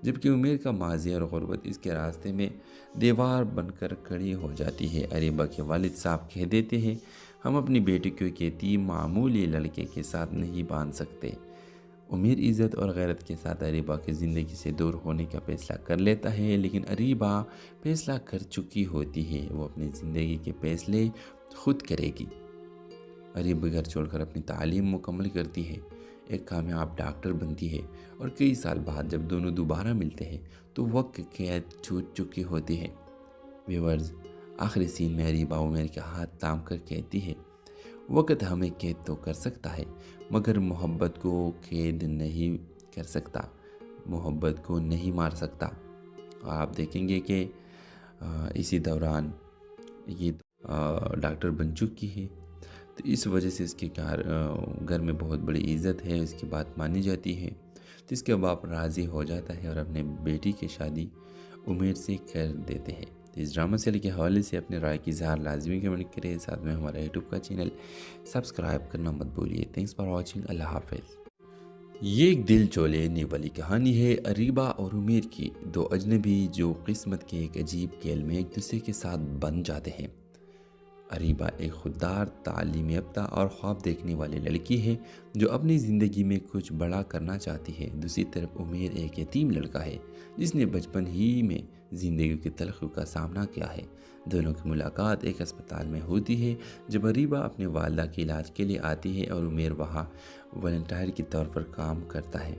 E: जबकि उमेर का माजी और गुर्बत इसके रास्ते में दीवार बनकर खड़ी हो जाती है। अरीबा के वालिद साहब कह देते हैं, हम अपनी बेटी को एक यतीम मामूली लड़के के साथ नहीं बांध सकते। उमेर इज़्ज़त और गैरत के साथ अरीबा की ज़िंदगी से दूर होने का फैसला कर लेता है, लेकिन अरीबा फैसला कर चुकी होती है। वो अपनी ज़िंदगी के फैसले खुद करेगी। अरीबा घर छोड़कर अपनी तालीम मुकम्मल करती है, एक कामयाब डॉक्टर बनती है और कई साल बाद जब दोनों दोबारा मिलते हैं तो वक्त कैद छूट चुकी होती है। व्यूअर्स, आखिरी सीन में अरीबा उमेर के हाथ थाम कर कहती है, वक्त हमें कैद तो कर सकता है मगर मोहब्बत को कैद नहीं कर सकता, मोहब्बत को नहीं मार सकता। और आप देखेंगे कि इसी दौरान ये डॉक्टर बन चुकी है, तो इस वजह से इसके घर में बहुत बड़ी इज़्ज़त है, इसकी बात मानी जाती है। तो इसके बाप राज़ी हो जाता है और अपने बेटी की शादी उमेर से कर देते हैं। तो इस ड्रामा सीरियल के हवाले से अपने राय की इज़हार लाजमी कमेंट करें, साथ में हमारा यूट्यूब का चैनल सब्सक्राइब करना मत भूलिए। Thanks for watching. अल्लाह हाफिज़। ये एक दिल चौलेने वाली कहानी है अरीबा और उमेर की, दो अजनबी जो किस्मत के एक अजीब खेल में एक दूसरे के साथ बन जाते हैं। अरीबा एक खुददार, तालीम याफ्ता और ख्वाब देखने वाली लड़की है जो अपनी ज़िंदगी में कुछ बड़ा करना चाहती है। दूसरी तरफ उमेर एक यतीम लड़का है जिसने बचपन ही में ज़िंदगी की तलखियों का सामना किया है। दोनों की मुलाकात एक अस्पताल में होती है जब अरीबा अपने वालिदा के इलाज के लिए आती है और उमेर वहाँ वॉलंटियर के तौर पर काम करता है।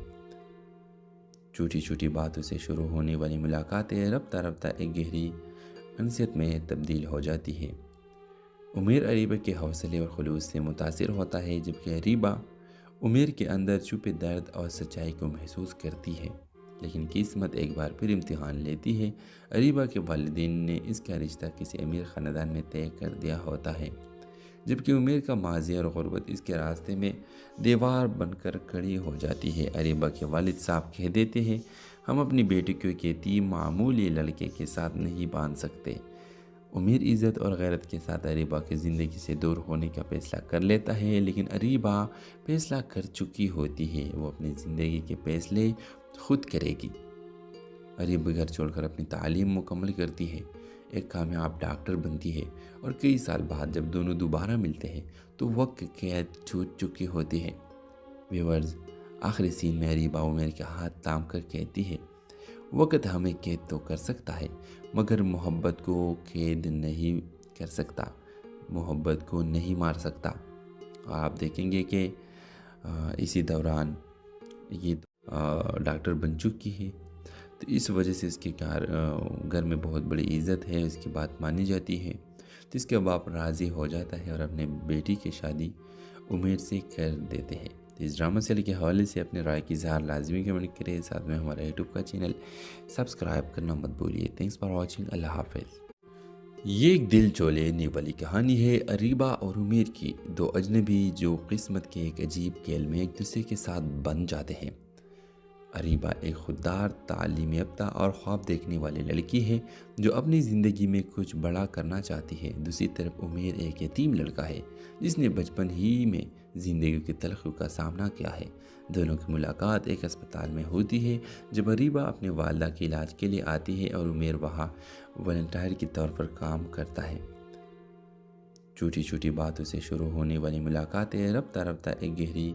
E: छोटी छोटी बातों से शुरू होने वाली मुलाकातें रफ्ता रफ्ता एक गहरी अनसियत में तब्दील हो जाती है। उमेर अरीबा के हौसले और खुलूस से मुतासिर होता है, जबकि अरीबा उमेर के अंदर छुपे दर्द और सच्चाई को महसूस करती है। लेकिन किस्मत एक बार फिर इम्तिहान लेती है। अरीबा के वालिदैन ने इसका रिश्ता किसी अमीर ख़ानदान में तय कर दिया होता है, जबकि उमेर का माजी और गुर्बत इसके रास्ते में दीवार बनकर खड़ी हो जाती है। अरीबा के वालिद साहब कह देते हैं, हम अपनी बेटी को एक यतीम मामूली लड़के के साथ नहीं बांध सकते। उमेर इज़्ज़त और गैरत के साथ अरीबा की ज़िंदगी से दूर होने का फैसला कर लेता है, लेकिन अरीबा फैसला कर चुकी होती है। वो अपनी ज़िंदगी के फैसले खुद करेगी। अरीबा घर छोड़कर अपनी तालीम मुकम्मल करती है, एक कामयाब डॉक्टर बनती है और कई साल बाद जब दोनों दोबारा मिलते हैं तो वक्त कैद छूट चुकी होती है। व्यूअर्स, आखिरी सीन में अरीबा उमेर के हाथ थाम कर कहती है, वक्त हमें कैद तो कर सकता है मगर मोहब्बत को कैद नहीं कर सकता, मोहब्बत को नहीं मार सकता। और आप देखेंगे कि इसी दौरान ये डॉक्टर बन चुकी है, तो इस वजह से इसके घर में बहुत बड़ी इज़्ज़त है, इसकी बात मानी जाती है। तो इसके बाप राज़ी हो जाता है और अपने बेटी की शादी उमेर से कर देते हैं। तो इस ड्रामा सीरियल के हवाले से अपने राय की इज़हार लाजमी कमेंट करें, साथ में हमारा यूट्यूब का चैनल सब्सक्राइब करना मत भूलिए। Thanks for watching. अल्लाह हाफिज़। ये एक दिल चौलेने वाली कहानी है अरीबा और उमेर की, दो अजनबी जो किस्मत के एक अजीब खेल में एक दूसरे के साथ बन जाते हैं। अरीबा एक खुददार, तालीम याफ्ता और ख्वाब देखने वाली लड़की है जो अपनी ज़िंदगी में कुछ बड़ा करना चाहती है। दूसरी तरफ उमेर एक यतीम लड़का है जिसने बचपन ही में ज़िंदगी की तलखियों का सामना किया है। दोनों की मुलाकात एक अस्पताल में होती है जब अरीबा अपने वालदा के इलाज के लिए आती है और उमेर वहाँ वॉलंटियर के तौर पर काम करता है। छोटी छोटी बातों से शुरू होने वाली मुलाकातें रफ्ता रफ्ता एक गहरी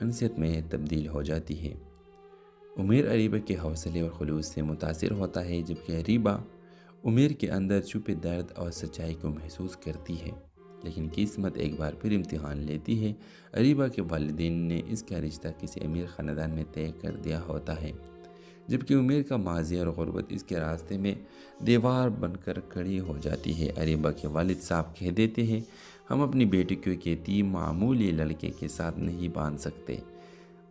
E: अनसियत में तब्दील हो जाती है। उमेर अरीबा के हौसले और खुलूस से मुतासिर होता है जबकि अरीबा उमेर के अंदर छुपे दर्द और सच्चाई को महसूस करती है। लेकिन किस्मत एक बार फिर इम्तिहान लेती है। अरीबा के वालिदैन ने इसका रिश्ता किसी अमीर ख़ानदान में तय कर दिया होता है जबकि उमेर का माजी और गुर्बत इसके रास्ते में दीवार बनकर खड़ी हो जाती है। अरीबा के वालिद साहब कह देते हैं, हम अपनी बेटी को एक यतीम मामूली लड़के के साथ नहीं बांध सकते।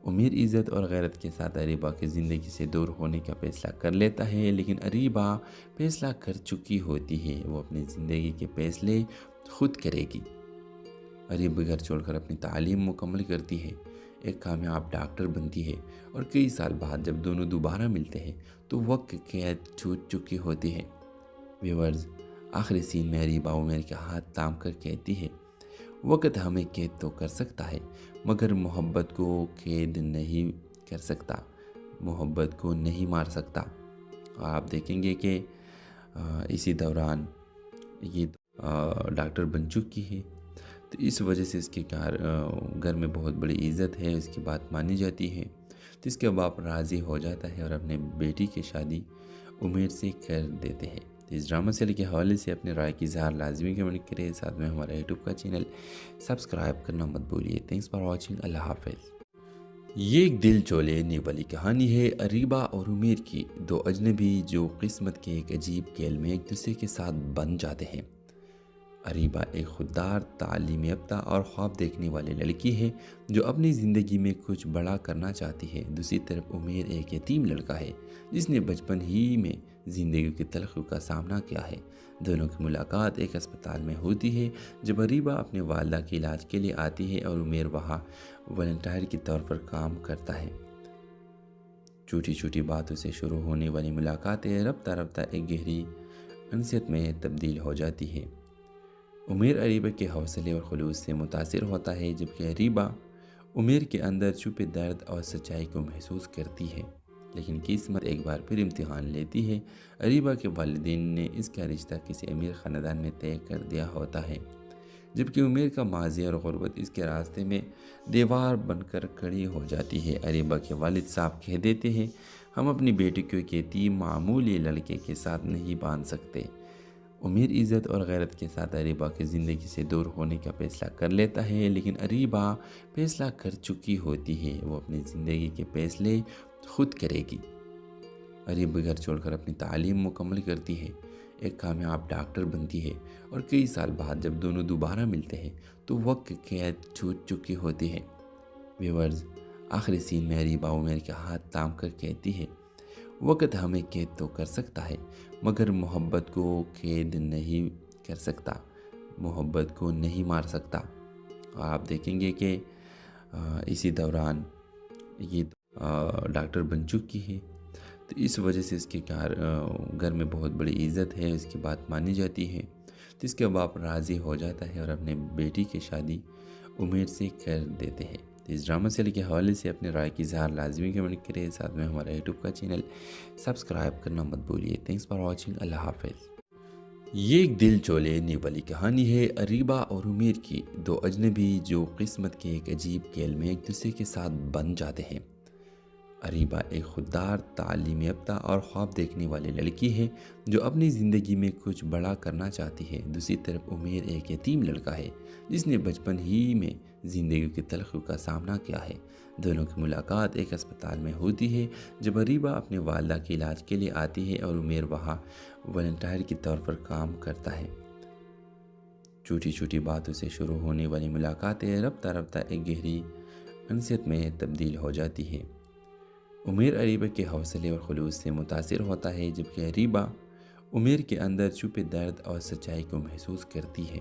E: उमेर इज़्ज़त और गैरत के साथ अरीबा की ज़िंदगी से दूर होने का फैसला कर लेता है, लेकिन अरीबा फैसला कर चुकी होती है। वो अपनी ज़िंदगी के फैसले खुद करेगी। अरीबा घर छोड़कर अपनी तालीम मुकम्मल करती है, एक कामयाब डॉक्टर बनती है और कई साल बाद जब दोनों दोबारा मिलते हैं तो वक्त कैद छूट चुकी होती है। व्यूअर्स, आखिरी सीन में अरीबा उमेर के हाथ थाम कर कहती है, वक्त हमें कैद तो कर सकता है मगर मोहब्बत को कैद नहीं कर सकता, मोहब्बत को नहीं मार सकता। आप देखेंगे कि इसी दौरान ये डॉक्टर बन चुकी है, तो इस वजह से इसके घर में बहुत बड़ी इज़्ज़त है, इसकी बात मानी जाती है। तो इसके बाप राज़ी हो जाता है और अपने बेटी की शादी उमेर से कर देते हैं। तो इस ड्रामा सीरियल के हवाले से अपनी राय की इज़हार लाजमी कमेंट करें, साथ में हमारा यूट्यूब का चैनल सब्सक्राइब करना मत भूलिए। Thanks for watching. अल्लाह हाफ़िज़। ये एक दिल चौलेने वाली कहानी है अरीबा और उमेर की, दो अजनबी जो किस्मत के एक अजीब खेल में एक दूसरे के साथ बन जाते हैं। अरीबा एक खुददार, तालीम याफ्ता और ख्वाब देखने वाली लड़की है जो अपनी ज़िंदगी में कुछ बड़ा करना चाहती है। दूसरी तरफ उमेर एक यतीम लड़का है जिसने बचपन ही में ज़िंदगी की तलखियों का सामना किया है। दोनों की मुलाकात एक अस्पताल में होती है जब अरीबा अपने वालदा के इलाज के लिए आती है और उमेर वहाँ वॉलंटियर के तौर पर काम करता है। छोटी छोटी बातों से शुरू होने वाली मुलाकातें रफ्ता रफ्ता एक गहरी अनसियत में तब्दील हो जाती है। उमेर अरीबा के हौसले और खुलूस से मुतासिर होता है जबकि अरीबा उमेर के अंदर छुपे दर्द और सच्चाई को महसूस करती है। लेकिन किस्मत एक बार फिर इम्तिहान लेती है। अरीबा के वालिदैन ने इसका रिश्ता किसी अमीर ख़ानदान में तय कर दिया होता है जबकि उमेर का माजी और गुर्बत इसके रास्ते में दीवार बनकर खड़ी हो जाती है। अरीबा के वालिद साहब कह देते हैं, हम अपनी बेटी को एक यतीम मामूली लड़के के साथ नहीं बांध सकते। उमेर इज़्ज़त और गैरत के साथ अरीबा की ज़िंदगी से दूर होने का फैसला कर लेता है, लेकिन अरीबा फैसला कर चुकी होती है। वो अपनी ज़िंदगी के फैसले खुद करेगी। अरीबा घर छोड़कर अपनी तालीम मुकम्मल करती है, एक कामयाब डॉक्टर बनती है और कई साल बाद जब दोनों दोबारा मिलते हैं तो वक्त कैद छूट चुकी होती है। व्यूअर्स, आखिरी सीन में अरीबा उमेर के हाथ थाम कर कहती है, वक्त हमें कैद तो कर सकता है मगर मोहब्बत को कैद नहीं कर सकता, मोहब्बत को नहीं मार सकता। आप देखेंगे कि इसी दौरान ये डॉक्टर बन चुकी है, तो इस वजह से इसके घर में बहुत बड़ी इज़्ज़त है, इसकी बात मानी जाती है। तो इसके बाप राज़ी हो जाता है और अपने बेटी की शादी उमेर से कर देते हैं। तो इस ड्रामा सीरियल के हवाले से अपनी राय की इज़हार लाजमी कमेंट करें, साथ में हमारा यूट्यूब का चैनल सब्सक्राइब करना मत भूलिए। Thanks for watching. अल्लाह हाफ़िज़। ये एक दिल चौलेने वाली कहानी है अरीबा और उमेर की, दो अजनबी जो किस्मत के एक अजीब खेल में एक दूसरे के साथ बन जाते हैं। अरीबा एक खुददार, तालीम याफ्ता और ख्वाब देखने वाली लड़की है जो अपनी ज़िंदगी में कुछ बड़ा करना चाहती है। दूसरी तरफ उमेर एक यतीम लड़का है जिसने बचपन ही में ज़िंदगी की तलखियों का सामना किया है। दोनों की मुलाकात एक अस्पताल में होती है जब अरीबा अपने वालदा के इलाज के लिए आती है और उमेर वहाँ वॉलंटियर के तौर पर काम करता है। छोटी छोटी बातों से शुरू होने वाली मुलाकातें रफ्ता रफ्ता एक गहरी अनसियत में तब्दील हो जाती है। उमेर अरीबा के हौसले और खुलूस से मुतासिर होता है जबकि अरीबा उमेर के अंदर छुपे दर्द और सच्चाई को महसूस करती है।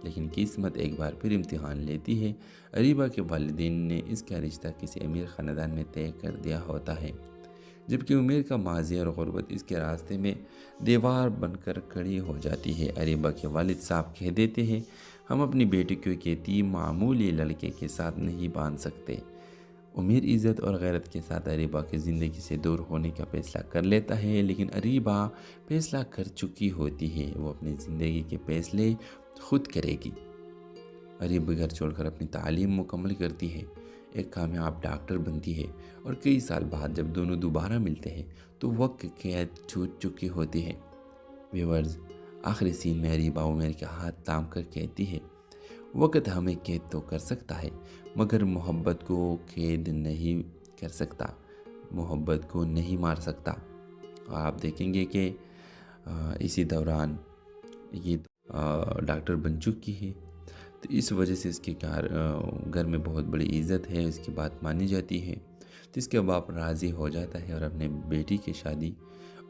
E: لیکن قسمت ایک بار پھر امتحان لیتی ہے۔ اریبہ کے والدین نے اس کا رشتہ کسی امیر خاندان میں طے کر دیا ہوتا ہے، جبکہ عمیر کا ماضی اور غربت اس کے راستے میں دیوار بن کر کھڑی ہو جاتی ہے۔ اریبہ کے والد صاحب کہہ دیتے ہیں، ہم اپنی بیٹی کو ایک یتیم معمولی لڑکے کے ساتھ نہیں باندھ سکتے۔ عمیر عزت اور غیرت کے ساتھ اریبہ کی زندگی سے دور ہونے کا فیصلہ کر لیتا ہے، لیکن اریبہ فیصلہ کر چکی ہوتی ہے، وہ اپنی زندگی کے فیصلے خود کرے گی۔ اریبہ گھر چھوڑ کر اپنی تعلیم مکمل کرتی ہے، ایک کامیاب ڈاکٹر بنتی ہے، اور کئی سال بعد جب دونوں دوبارہ ملتے ہیں تو وقت قید چھوٹ چکی ہوتی ہے۔ ویورز، آخری سین میں اریبہ عمیر کے ہاتھ تھام کر کہتی ہے، وقت ہمیں قید تو کر سکتا ہے مگر محبت کو قید نہیں کر سکتا، محبت کو نہیں مار سکتا۔ آپ دیکھیں گے کہ اسی دوران یہ ڈاکٹر بن چکی ہے، تو اس وجہ سے اس کے گھر میں بہت بڑی عزت ہے، اس کی بات مانی جاتی ہے، تو اس کے باپ راضی ہو جاتا ہے اور اپنے بیٹی کی شادی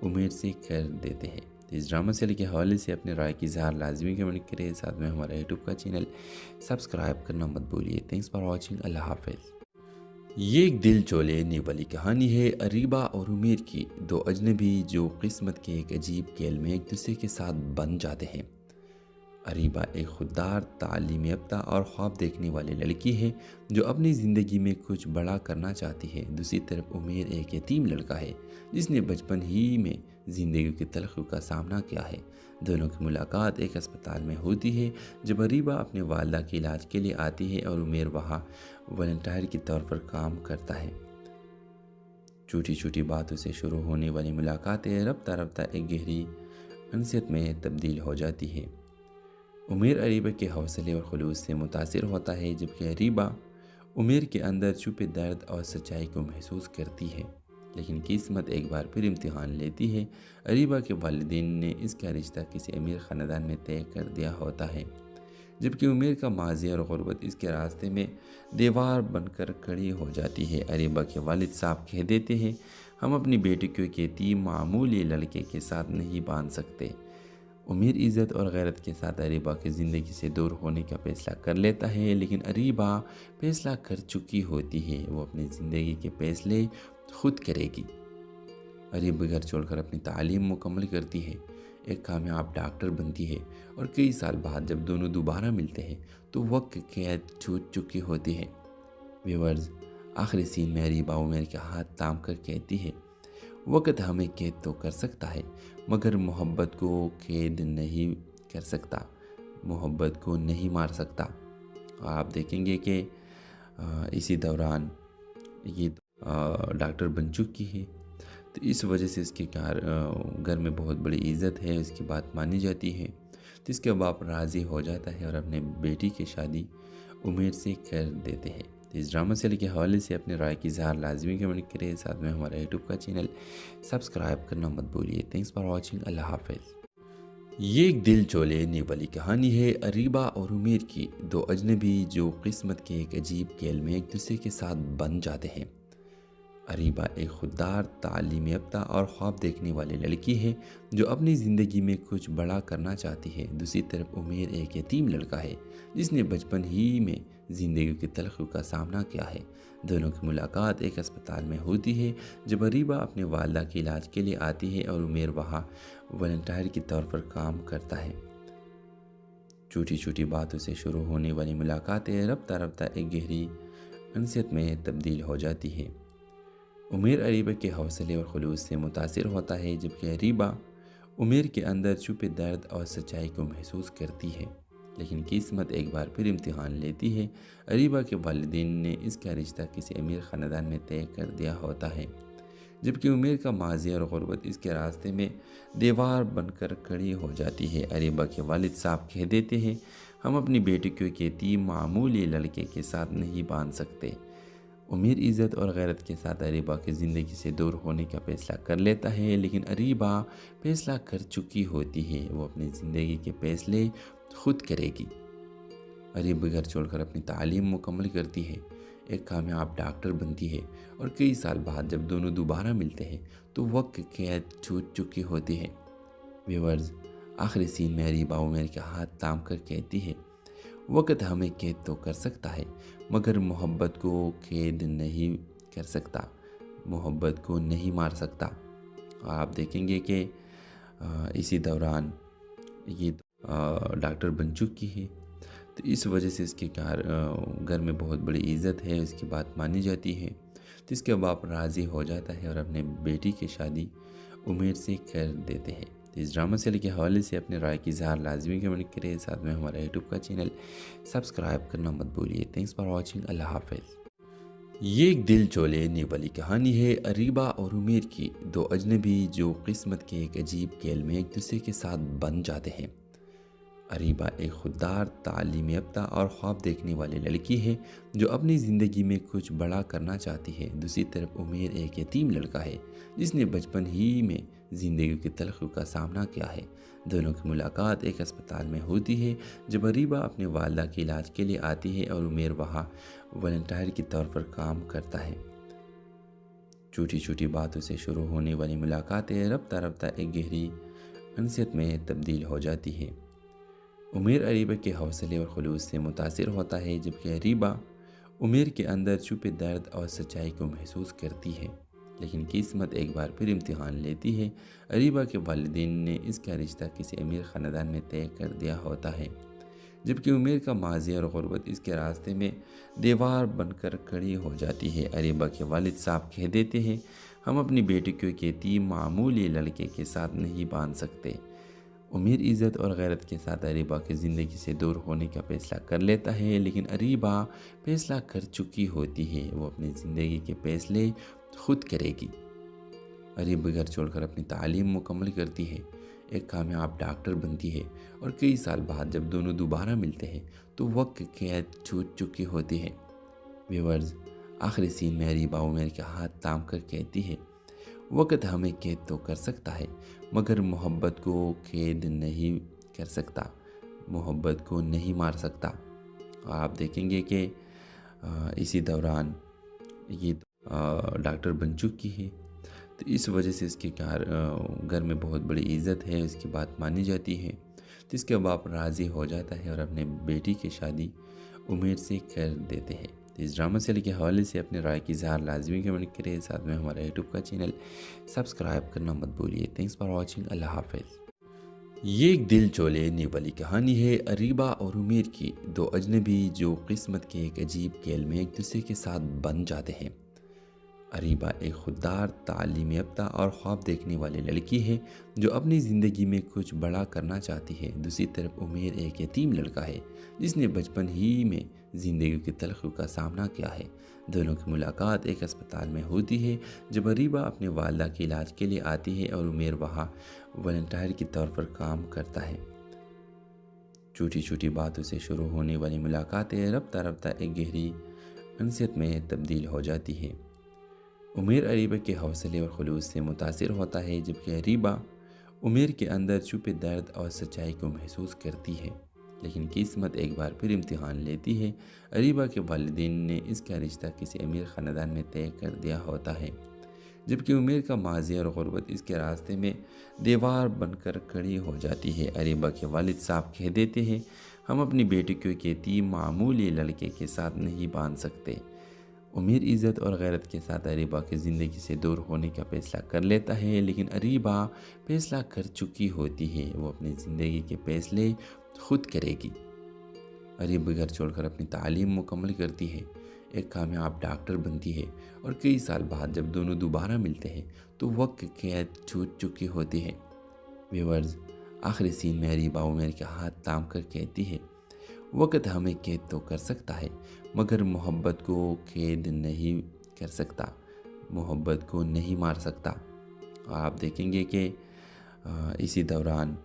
E: عمیر سے کر دیتے ہیں۔ تو اس ڈرامہ سیریل کے حوالے سے اپنے رائے کی اظہار لازمی کمنٹ کریں، ساتھ میں ہمارا یوٹیوب کا چینل سبسکرائب کرنا مت بھولیے۔ تھینکس فار واچنگ، اللہ حافظ۔ یہ ایک دل چو لینے والی کہانی ہے اریبہ اور عمیر کی، دو اجنبی جو قسمت کے ایک عجیب کھیل میں ایک دوسرے کے ساتھ بن جاتے ہیں۔ اریبہ ایک خوددار، تعلیم یافتہ اور خواب دیکھنے والی لڑکی ہے جو اپنی زندگی میں کچھ بڑا کرنا چاہتی ہے۔ دوسری طرف عمیر ایک یتیم لڑکا ہے جس نے بچپن ہی میں زندگی کی تلخیوں کا سامنا کیا ہے۔ دونوں کی ملاقات ایک اسپتال میں ہوتی ہے جب اریبہ اپنے والدہ کے علاج کے لیے آتی ہے اور عمیر وہاں والنٹیئر کے طور پر کام کرتا ہے۔ چھوٹی چھوٹی باتوں سے شروع ہونے والی ملاقاتیں رفتہ رفتہ ایک گہری انسیت میں تبدیل ہو جاتی ہے۔ عمیر اریبہ کے حوصلے اور خلوص سے متاثر ہوتا ہے، جبکہ اریبہ عمیر کے اندر چھپے درد اور سچائی کو محسوس کرتی ہے، لیکن قسمت ایک بار پھر امتحان لیتی ہے۔ اریبہ کے والدین نے اس کا رشتہ کسی امیر خاندان میں طے کر دیا ہوتا ہے، جبکہ عمیر کا ماضی اور غربت اس کے راستے میں دیوار بن کر کھڑی ہو جاتی ہے۔ اریبہ کے والد صاحب کہہ دیتے ہیں، ہم اپنی بیٹی کو ایک یتیم معمولی لڑکے کے ساتھ نہیں باندھ سکتے۔ عمیر عزت اور غیرت کے ساتھ اریبہ کی زندگی سے دور ہونے کا فیصلہ کر لیتا ہے، لیکن اریبہ فیصلہ کر چکی ہوتی ہے، وہ اپنی زندگی کے فیصلے خود کرے گی۔ اریبہ گھر چھوڑ کر اپنی تعلیم مکمل کرتی ہے، ایک کامیاب ڈاکٹر بنتی ہے، اور کئی سال بعد جب دونوں دوبارہ ملتے ہیں تو وقت قید چھوٹ چکی ہوتی ہے۔ ویورز، آخری سین میں اریبہ عمیر کے ہاتھ تھام کر کہتی ہے، وقت ہمیں قید تو کر سکتا ہے مگر محبت کو قید نہیں کر سکتا، محبت کو نہیں مار سکتا۔ آپ دیکھیں گے کہ اسی دوران یہ ڈاکٹر بن چکی ہے، تو اس وجہ سے اس کے گھر میں بہت بڑی عزت ہے، اس کی بات مانی جاتی ہے، تو اس کے باپ راضی ہو جاتا ہے اور اپنے بیٹی کی شادی عمیر سے کر دیتے ہیں۔ تو اس ڈرامہ سیریل کے حوالے سے اپنے رائے کی اظہار لازمی کمنٹ کریں، ساتھ میں ہمارا یوٹیوب کا چینل سبسکرائب کرنا مت بھولیے۔ تھینکس فار واچنگ، اللہ حافظ۔ یہ ایک دل چو لینے والی کہانی ہے اریبہ اور عمیر کی، دو اجنبی جو قسمت کے ایک عجیب کھیل میں ایک دوسرے کے ساتھ بن جاتے ہیں۔ اریبہ ایک خوددار، تعلیم یافتہ اور خواب دیکھنے والی لڑکی ہے جو اپنی زندگی میں کچھ بڑا کرنا چاہتی ہے۔ دوسری طرف عمیر ایک یتیم لڑکا ہے جس نے بچپن ہی میں زندگی کی تلخیوں کا سامنا کیا ہے۔ دونوں کی ملاقات ایک اسپتال میں ہوتی ہے جب اریبہ اپنے والدہ کے علاج کے لیے آتی ہے اور عمیر وہاں والنٹیئر کے طور پر کام کرتا ہے۔ چھوٹی چھوٹی باتوں سے شروع ہونے والی ملاقاتیں رفتہ رفتہ ایک گہری انسیت میں تبدیل ہو جاتی ہے۔ عمیر اریبہ کے حوصلے اور خلوص سے متاثر ہوتا ہے، جبکہ اریبہ عمیر کے اندر چھپے درد اور سچائی کو محسوس کرتی ہے، لیکن قسمت ایک بار پھر امتحان لیتی ہے۔ اریبہ کے والدین نے اس کا رشتہ کسی امیر خاندان میں طے کر دیا ہوتا ہے، جبکہ عمیر کا ماضی اور غربت اس کے راستے میں دیوار بن کر کھڑی ہو جاتی ہے۔ اریبہ کے والد صاحب کہہ دیتے ہیں، ہم اپنی بیٹی کو ایک یتیم معمولی لڑکے کے ساتھ نہیں باندھ سکتے۔ عمیر عزت اور غیرت کے ساتھ اریبہ کی زندگی سے دور ہونے کا فیصلہ کر لیتا ہے، لیکن اریبہ فیصلہ کر چکی ہوتی ہے، وہ اپنی زندگی کے فیصلے خود کرے گی۔ اریبہ گھر چھوڑ کر اپنی تعلیم مکمل کرتی ہے، ایک کامیاب ڈاکٹر بنتی ہے، اور کئی سال بعد جب دونوں دوبارہ ملتے ہیں تو وقت قید چھوٹ چکی ہوتی ہے۔ ویورز، آخری سین میں اریبہ عمیر کے ہاتھ تھام کر کہتی ہے، वक्त हमें कैद तो कर सकता है मगर मोहब्बत को कैद नहीं कर सकता, मोहब्बत को नहीं मार सकता। और आप देखेंगे कि इसी दौरान ये डॉक्टर बन चुकी है, तो इस वजह से इसके घर में बहुत बड़ी इज़्ज़त है, इसकी बात मानी जाती है। तो इसके बाप राज़ी हो जाता है और अपने बेटी की शादी उमेर से कर देते हैं। तो इस ड्रामा सीरियल के हवाले से अपने राय की इज़हार लाजमी कमेंट करें, साथ में हमारा यूट्यूब का चैनल सब्सक्राइब करना मत भूलिए। थैंक्स फॉर वॉचिंग, अल्लाह हाफिज़। ये एक दिल चौलेने वाली कहानी है अरीबा और उमेर की, दो अजनबी जो किस्मत के एक अजीब खेल में एक दूसरे के साथ बन जाते हैं। अरीबा एक खुददार, तालीम याफ्ता और ख्वाब देखने वाली लड़की है जो अपनी ज़िंदगी में कुछ बड़ा करना चाहती है। दूसरी तरफ उमेर एक यतीम लड़का है जिसने बचपन ही में ज़िंदगी की तलखियों का सामना किया है। दोनों की मुलाकात एक अस्पताल में होती है जब अरीबा अपने वालदा के इलाज के लिए आती है और उमेर वहाँ वॉलंटियर के तौर पर काम करता है। छोटी छोटी बातों से शुरू होने वाली मुलाकातें रफ्ता रफ्ता एक गहरी अनसियत में तब्दील हो जाती है। उमेर अरीबा के हौसले और खुलूस से मुतासिर होता है, जबकि अरीबा उमेर के अंदर छुपे दर्द और सच्चाई को महसूस करती है। लेकिन किस्मत एक बार फिर इम्तिहान लेती है। अरीबा के वालिदैन ने इसका रिश्ता किसी अमीर ख़ानदान में तय कर दिया होता है, जबकि उमेर का माजी और गुर्बत इसके रास्ते में दीवार बनकर खड़ी हो जाती है। अरीबा के वालिद साहब कह देते हैं, हम अपनी बेटी को एक यतीम मामूली लड़के के साथ नहीं बांध सकते। उमेर इज़्ज़त और गैरत के साथ अरीबा की ज़िंदगी से दूर होने का फैसला कर लेता है, लेकिन अरीबा फैसला कर चुकी होती है। वो अपनी ज़िंदगी के फैसले खुद करेगी। अरीबा घर छोड़कर अपनी तालीम मुकम्मल करती है, एक कामयाब डॉक्टर बनती है और कई साल बाद जब दोनों दोबारा मिलते हैं तो वक्त कैद छूट चुकी होती है। व्यूअर्स, आखिरी सीन में अरीबा उमेर के हाथ थाम कर कहती है, वक्त हमें कैद तो कर सकता है मगर मोहब्बत को कैद नहीं कर सकता, मोहब्बत को नहीं मार सकता। और आप देखेंगे कि इसी दौरान ये डॉक्टर बन चुकी है, तो इस वजह से इसके घर में बहुत बड़ी इज़्ज़त है, इसकी बात मानी जाती है। तो इसके बाप राज़ी हो जाता है और अपने बेटी की शादी उमेर से कर देते हैं। तो इस ड्रामा सीरियल के हवाले से अपने राय की इज़हार लाजमी कमेंट करें, साथ में हमारा यूट्यूब का चैनल सब्सक्राइब करना मत भूलिए। थैंक्स फॉर वॉचिंग, अल्लाह हाफिज़। ये एक दिल चौलेने वाली कहानी है अरीबा और उमेर की, दो अजनबी जो किस्मत के एक अजीब खेल में एक दूसरे के साथ बन जाते हैं। अरीबा एक खुददार, तालीम याफ्ता और ख्वाब देखने वाली लड़की है जो अपनी ज़िंदगी में कुछ बड़ा करना चाहती है। दूसरी तरफ उमेर एक यतीम लड़का है जिसने बचपन ही में ज़िंदगी की तलखियों का सामना किया है। दोनों की मुलाकात एक अस्पताल में होती है जब अरीबा अपने वालदा के इलाज के लिए आती है और उमेर वहाँ वॉलंटियर के तौर पर काम करता है। छोटी छोटी बातों से शुरू होने वाली मुलाकातें रफ्ता रफ्ता एक गहरी अनसियत में तब्दील हो जाती है। उमेर अरीबा के हौसले और खुलूस से मुतासिर होता है, जबकि अरीबा उमेर के अंदर छुपे दर्द और सच्चाई को महसूस करती है। लेकिन किस्मत एक बार फिर इम्तिहान लेती है। अरीबा के वालिदैन ने इसका रिश्ता किसी अमीर ख़ानदान में तय कर दिया होता है, जबकि उमेर का माजी और गुर्बत इसके रास्ते में दीवार बनकर खड़ी हो जाती है। अरीबा के वालिद साहब कह देते हैं, हम अपनी बेटी को एक यतीम मामूली लड़के के साथ नहीं बांध सकते। उमेर इज़्ज़त और गैरत के साथ अरीबा की ज़िंदगी से दूर होने का फैसला कर लेता है, लेकिन अरीबा फैसला कर चुकी होती है। वो अपनी ज़िंदगी के फैसले खुद करेगी। अरीबा घर छोड़कर अपनी तालीम मुकम्मल करती है, एक कामयाब डॉक्टर बनती है और कई साल बाद जब दोनों दोबारा मिलते हैं तो वक्त कैद छूट चुकी होती है। व्यूअर्स, आखिरी सीन में अरीबा उमेर के हाथ थाम कर कहती है, वक्त हमें कैद तो कर सकता है मगर मोहब्बत को कैद नहीं कर सकता, मोहब्बत को नहीं मार सकता। और आप देखेंगे कि इसी दौरान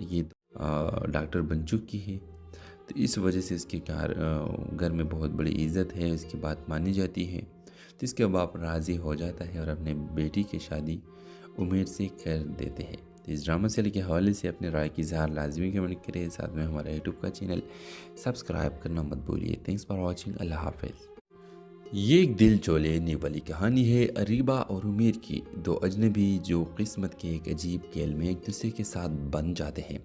E: ये डॉक्टर बन चुकी है, तो इस वजह से इसके घर में बहुत बड़ी इज़्ज़त है, इसकी बात मानी जाती है। तो इसके बाप राज़ी हो जाता है और अपने बेटी की शादी उमेर से कर देते हैं। तो इस ड्रामा सीरियल के हवाले से अपने राय की इज़हार लाजमी कमेंट करें, साथ में हमारा यूट्यूब का चैनल सब्सक्राइब करना मत भूलिए। थैंक्स फॉर वॉचिंग, अल्लाह हाफिज़। ये एक दिल चौलेने वाली कहानी है अरीबा और उमेर की, दो अजनबी जो किस्मत के एक अजीब खेल में एक दूसरे के साथ बन जाते हैं।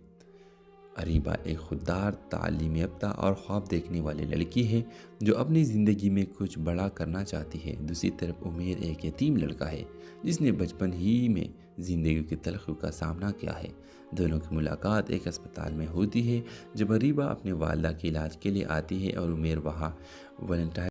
E: اریبہ ایک خوددار، تعلیم یافتہ اور خواب دیکھنے والی لڑکی ہے جو اپنی زندگی میں کچھ بڑا کرنا چاہتی ہے۔ دوسری طرف عمیر ایک یتیم لڑکا ہے جس نے بچپن ہی میں زندگی کی تلخیوں کا سامنا کیا ہے۔ دونوں کی ملاقات ایک اسپتال میں ہوتی ہے جب اریبہ اپنے والدہ کے علاج کے لیے آتی ہے اور عمیر وہاں والنٹائر